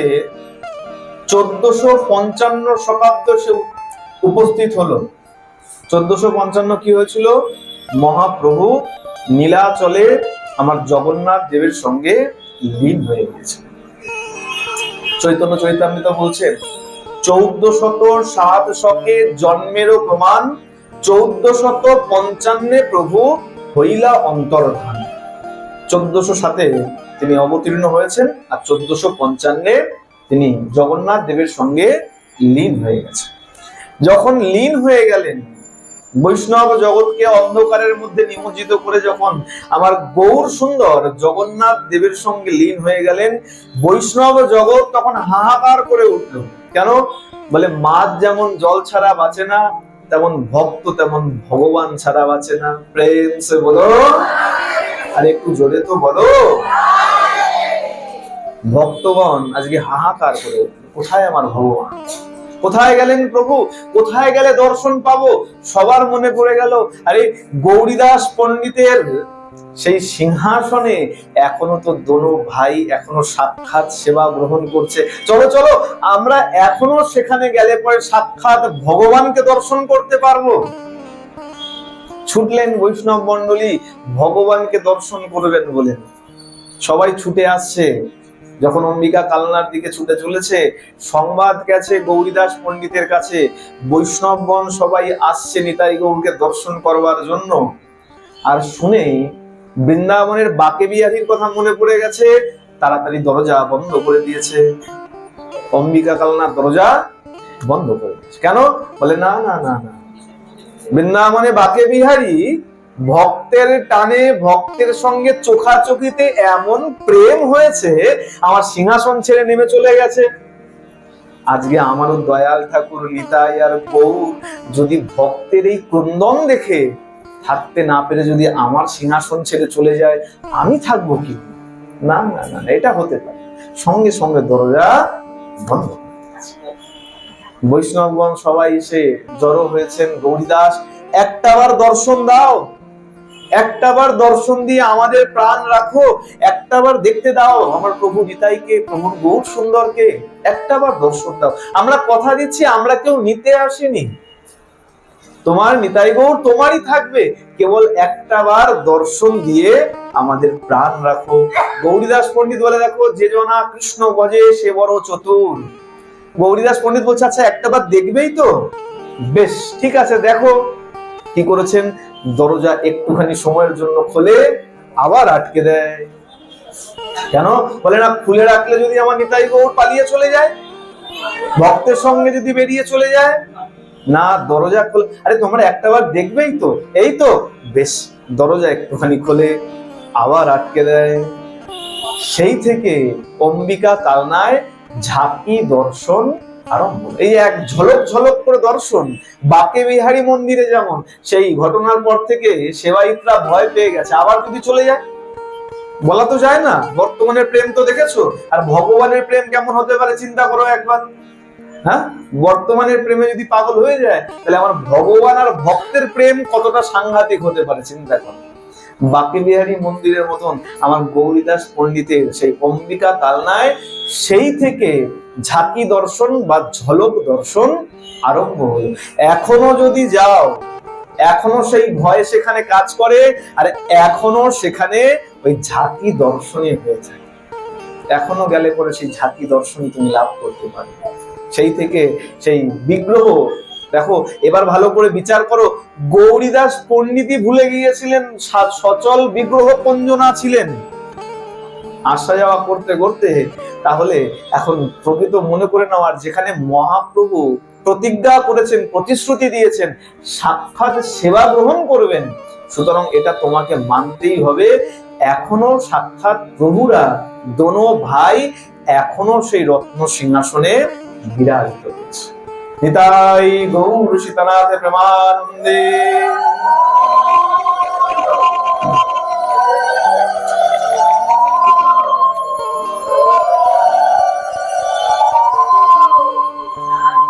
1455 শতাব্দ সে উপস্থিত হলো। 1455 কি হয়েছিল? মহাপ্রভু নীলাচলে আমার জগন্নাথ দেবের সঙ্গে লীন হয়ে গিয়েছিল। চৈতন্য চরিতামৃত বলছেন, 1407 শকে জন্মেরও প্রমাণ, 1455 প্রভু হইলা অন্তর্ধান। 1407 তিনি অবতীর্ণ হয়েছেন আর 1455 তিনি জগন্নাথ দেবের সঙ্গে লীন হয়ে গেছেন। যখন লীন হয়ে গেলেন, বৈষ্ণব জগৎকে অন্ধকারের মধ্যে নিমজ্জিত করে যখন আমার গৌর সুন্দর জগন্নাথ দেবের সঙ্গে লীন হয়ে গেলেন, বৈষ্ণব জগৎ তখন হাহাকার করে উঠল। কেন? বলে মাছ যেমন জল ছাড়া বাঁচে না, তেমন ভক্ত তেমন ভগবান ছাড়া বাঁচে না। প্রেম সে বলো, আর একটু জোরে তো বলো। ভক্তগণ আজকে হাহাকার করে উঠল, কোথায় আমার ভগবান? কোথায় গেলেন প্রভু? কোথায় গেলে দর্শন পাবো? সবার মনে পড়ে গেল, আরে গৌরীদাস পণ্ডিতের সেই সিংহাসনে এখনো তো দোনো ভাই এখনো সাক্ষাৎ সেবা গ্রহণ করছে। চলো চলো, আমরা এখনো সেখানে গেলে পরে সাক্ষাৎ ভগবানকে দর্শন করতে পারবো। ছুটলেন বৈষ্ণব মণ্ডলী, ভগবানকে দর্শন করবেন বলেন। সবাই ছুটে আসছে। যখন অম্বিকা কালনার দিকে ছুটে চলেছে, সংবাদ গেছে গৌরীদাস পণ্ডিতের কাছে, বৈষ্ণবগণ সবাই আসছে নিতাই গৌরকে দর্শন করবার জন্য। আর শুনেই বৃন্দাবনের বাকে বিহারীর কথা মনে পড়ে গেছে, তাড়াতাড়ি দরজা বন্ধ করে দিয়েছে। অম্বিকা কালনার দরজা বন্ধ করে দিয়েছে। কেন? বলে না না না না, বৃন্দাবনে বাকে বিহারী ভক্তের টানে, ভক্তের সঙ্গে চোখাচোখিতে এমন প্রেম হয়েছে, আমার সিংহাসন ছেড়ে নেমে চলে গেছে। আজকে আমারও দয়াল ঠাকুর নিতাই আর গৌর যদি ভক্তের এই ক্রন্দন দেখে থাকতে না পেরে যদি আমার সিংহাসন ছেড়ে চলে যায়, আমি থাকবো কি? না না না, এটা হতে পারে। সঙ্গে সঙ্গে দরজা বন্ধ। বৈষ্ণবগণ সবাই এসে জড়ো হয়েছেন, গৌরীদাস একটাবার দর্শন দাও। একটাবার দর্শন দিয়ে আমাদের প্রাণ রাখো, একটাবার দেখতে দাও আমার প্রভু নিতাইকে, প্রভু গৌর সুন্দরকে, একটাবার দর্শন দাও। আমরা কথা দিচ্ছি, আমরা কেউ নিতে আসিনি, তোমার নিতাই গৌর তোমারই থাকবে, কেবল একটাবার দর্শন দিয়ে আমাদের প্রাণ রাখো। গৌরীদাস পণ্ডিত বলে দেখো, যে জনা কৃষ্ণ ভজে সে বড় চতুর। গৌরীদাস পণ্ডিত বলছে আচ্ছা একটাবার দেখবেই তো, বেশ ঠিক আছে দেখো। কি করেছেন, দরজা একটুখানি সময়ের জন্য খোলে আবার আটকে দেয়। কেন বলে না, খুলে রাখলে যদি আমার নিতাই গৌর পালিয়ে চলে যায়, ভক্তের সঙ্গে যদি বেরিয়ে চলে যায়, না দরজা খোলে, আরে তোমরা একটাবার দেখবেই তো, এই তো বেশ, দরজা একটুখানি খোলে আবার আটকে দেয়। সেই থেকে অম্বিকা কালনায় ঝাঁকি দর্শন আরম্ভ। এই এক ঝলক ঝলক করে দর্শন, বাকে বিহারী মন্দিরে যেমন সেই ঘটনার পর থেকে সেবায়িতরা ভয় পেয়ে গেছে, আবার যদি চলে যায়, বলা তো যায় না। বর্তমানের প্রেম তো দেখেছো, আর ভগবানের প্রেম কেমন হতে পারে চিন্তা করো একবার। হ্যাঁ, বর্তমানের প্রেমে যদি পাগল হয়ে যায়, তাহলে আমার ভগবান আর ভক্তের প্রেম কতটা সাংঘাতিক হতে পারে চিন্তা করো। বাকে বিহারী মন্দিরের মতন আমার গৌরীদাস পণ্ডিতের সেই অম্বিকা কালনায় সেই থেকে ঝাঁকি দর্শন বা ঝলক দর্শন আরম্ভ হলো। এখনো যদি যাও, এখনো সেই ভয় সেখানে কাজ করে, আর এখনো সেখানে ওই ঝাঁকি দর্শনই হয়ে থাকে। এখনো গেলে পরে সেই ঝাঁকি দর্শন তুমি লাভ করতে পারবে। সেই থেকে সেই বিগ্রহ দেখো, এবার ভালো করে বিচার করো, গৌরীদাস পণ্ডিতই ভুলে গিয়েছিলেন সচল বিগ্রহ পঞ্জনা ছিলেন, আসা যাওয়া করতে করতে। তাহলে এখন প্রকৃত মনে করে নেওয়ার, যেখানে মহাপ্রভু প্রতিজ্ঞা করেছেন, প্রতিশ্রুতি দিয়েছেন সাক্ষাৎ সেবা গ্রহণ করবেন, সুতরাং এটা তোমাকে মানতেই হবে। এখনো সাক্ষাৎ প্রভুরা দোনো ভাই এখনো সেই রত্ন সিংহাসনে বিরাজিত হচ্ছে। নিতাই গৌর সীতানাথ প্রেমানন্দে।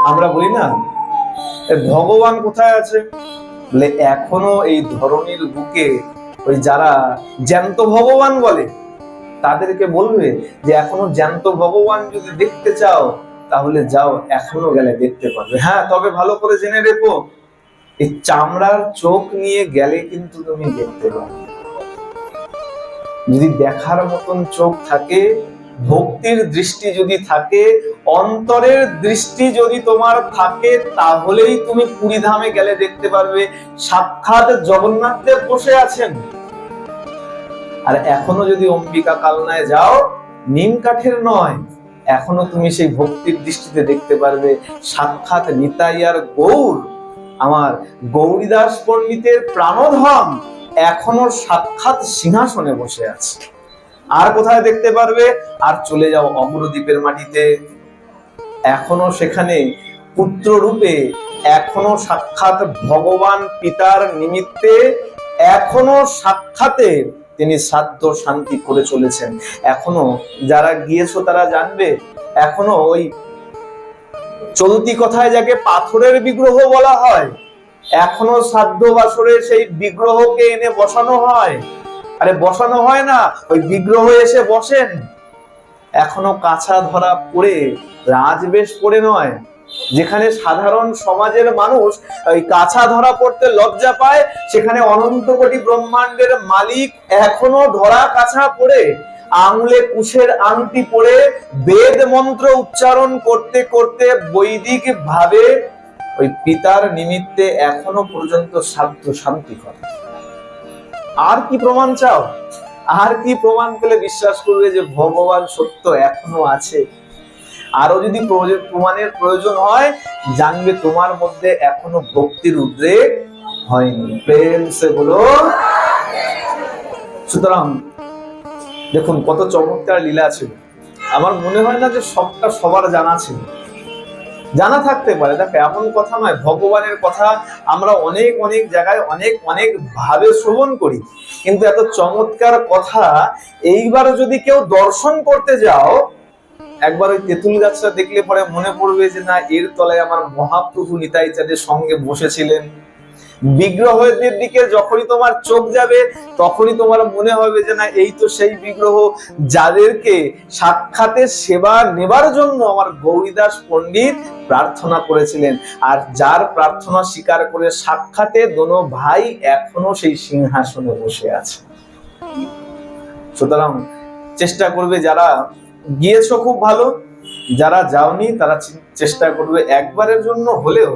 আমরা বলি না ভগবান কোথায় আছে, বলে এখনো এই ধরনীর বুকে ওই যারা জ্যান্ত ভগবান বলে তাদেরকে বলবে যে এখনো জ্যান্ত ভগবান যদি দেখতে চাও তাহলে যাও, এখনো গেলে দেখতে পাবে। হ্যাঁ, তবে ভালো করে জেনে রেখো, এই চামড়ার চোখ নিয়ে গেলে কিন্তু তুমি দেখতে পাবে। যদি দেখার মতন চোখ থাকে, ভক্তির দৃষ্টি যদি থাকে, অন্তরের দৃষ্টি যদি তোমার থাকে, তাহলেই তুমি পুরী ধামে গেলে দেখতে পারবে সাক্ষাৎ জগন্নাথ দেব বসে আছেন। আর এখনো যদি অম্বিকা কালনায় যাও, নিম কাঠের নয়, এখনো তুমি সেই ভক্তির দৃষ্টিতে দেখতে পারবে সাক্ষাৎ নিতাই আর গৌর, আমার গৌরীদাস পণ্ডিতের প্রাণধন এখনো সাক্ষাৎ সিংহাসনে বসে আছে। আর কোথায় দেখতে পারবে, আর চলে যাও অমরদ্বীপের মাটিতে, এখনো সেখানে পুত্র রূপে, এখনো সাক্ষাৎ ভগবান পিতার নিমিত্তে, এখনো সাক্ষাতে তিনি শ্রাদ্ধ শান্তি করে চলেছেন। এখনো যারা গিয়েছো তারা জানবে, এখনো ওই চলতি কথায় যাকে পাথরের বিগ্রহ বলা হয়, এখনো শ্রাদ্ধ বাসরে সেই বিগ্রহকে এনে বসানো হয়। আরে বসানো হয় না, ওই বিগ্রহ এসে বসেন। এখনো কাছা ধরা পড়ে, রাজবেশ পড়ে নয়, যেখানে সাধারণ সমাজের মানুষ ওই কাছা ধরা পড়তে লজ্জা পায়, সেখানে অনন্ত কোটি ব্রহ্মাণ্ডের মালিক এখনো ধরা কাছা পড়ে, আঙুলে কুশের আংটি পড়ে, বেদ মন্ত্র উচ্চারণ করতে করতে বৈদিক ভাবে ওই পিতার নিমিত্তে এখনো পর্যন্ত শ্রাদ্ধ শান্তি করে। আর কি প্রমাণ চাও? আর কি প্রমাণ পেলে বিশ্বাস করবে যে ভগবান সত্য এখনো আছে? আরো যদি প্রমাণের প্রয়োজন হয়, জানবে তোমার মধ্যে এখনো ভক্তির উদ্রেক হয়নি। প্রেম সে বলো। সুতরাং দেখুন কত চমৎকার লীলা ছিল। আমার মনে হয় না যে সবটা সবার জানা ছিল, জানা থাকতে পারে। দেখো এমন কথা নয়, ভগবানের কথা আমরা অনেক অনেক জায়গায় অনেক অনেক ভাবে শ্রবণ করি, কিন্তু এত চমৎকার কথা এইবার যদি কেউ দর্শন করতে যাও, একবার ওই তেঁতুল গাছটা দেখলে পরে মনে পড়বে যে না, এর তলায় আমার মহাপ্রভু নিতাই চাঁদের সঙ্গে বসেছিলেন। বিগ্রহের দিকে যখনই তোমার চোখ যাবে তখনই তোমার মনে হবে যে না, এই তো সেই বিগ্রহ যাদেরকে সাক্ষাতের সেবা নেবার জন্য আমার গৌরীদাস পণ্ডিত প্রার্থনা করেছিলেন, আর যার প্রার্থনা স্বীকার করে সাক্ষাতে দোনো ভাই এখনো সেই সিংহাসনে বসে আছে। সুতরাং চেষ্টা করবে, যারা গিয়েছো খুব ভালো, যারা যাওনি তারা চেষ্টা করবে একবারের জন্য হলেও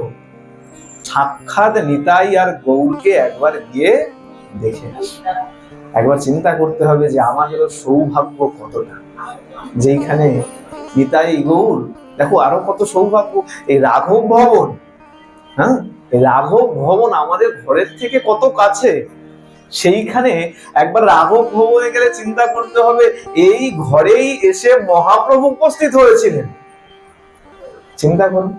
সাক্ষাৎ নিতাই আর গৌরকে একবার গিয়ে দেখে আসবে। একবার চিন্তা করতে হবে যে আমাদের সৌভাগ্য কতটা, যেখানে নিতাই গৌর, দেখো আরো কত সৌভাগ্য, এই রাঘব ভবন, হ্যাঁ, এই রাঘব ভবন আমাদের ঘরের থেকে কত কাছে, সেইখানে একবার রাঘব ভবনে গেলে চিন্তা করতে হবে এই ঘরেই এসে মহাপ্রভু উপস্থিত হয়েছিলেন। চিন্তা করুন,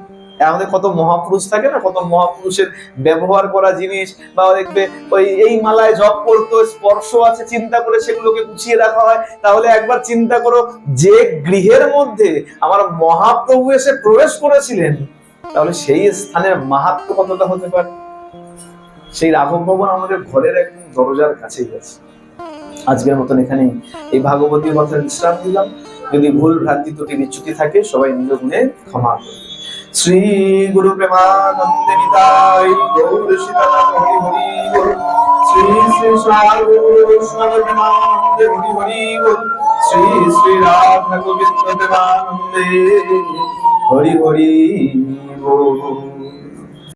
আমাদের কত মহাপুরুষ থাকে না, কত মহাপুরুষের ব্যবহার করা জিনিস, বা দেখবে ওই এই মালায় জপ করতো, স্পর্শ আছে, চিন্তা করে সেগুলোকে গুছিয়ে রাখা হয়। তাহলে একবার চিন্তা করো, যে গৃহের মধ্যে আমার মহাপ্রভু এসে প্রবেশ করেছিলেন, তাহলে সেই স্থানের মাহাত্ম্য কতটা হতে পারে। সেই রাঘব ভবন আমাদের ঘরের একদম দরজার কাছেই আছে। আজকের মতন এখানেই এই ভাগবতী কথা বিশ্রাম দিলাম। যদি ভুল ভ্রান্তি ত্রুটি বিচ্যুতি থাকে সবাই নিজ গুণে ক্ষমা করবে। শ্রী গুরু প্রেমানন্দে নিতাই গৌর সীতানাথ হরি হরি বল। শ্রী শ্রী সারগুরু বৈষ্ণব প্রেমানন্দে হরি হরি বল। শ্রী শ্রী রাধা গোবিন্দ প্রেমানন্দে হরি হরি বল।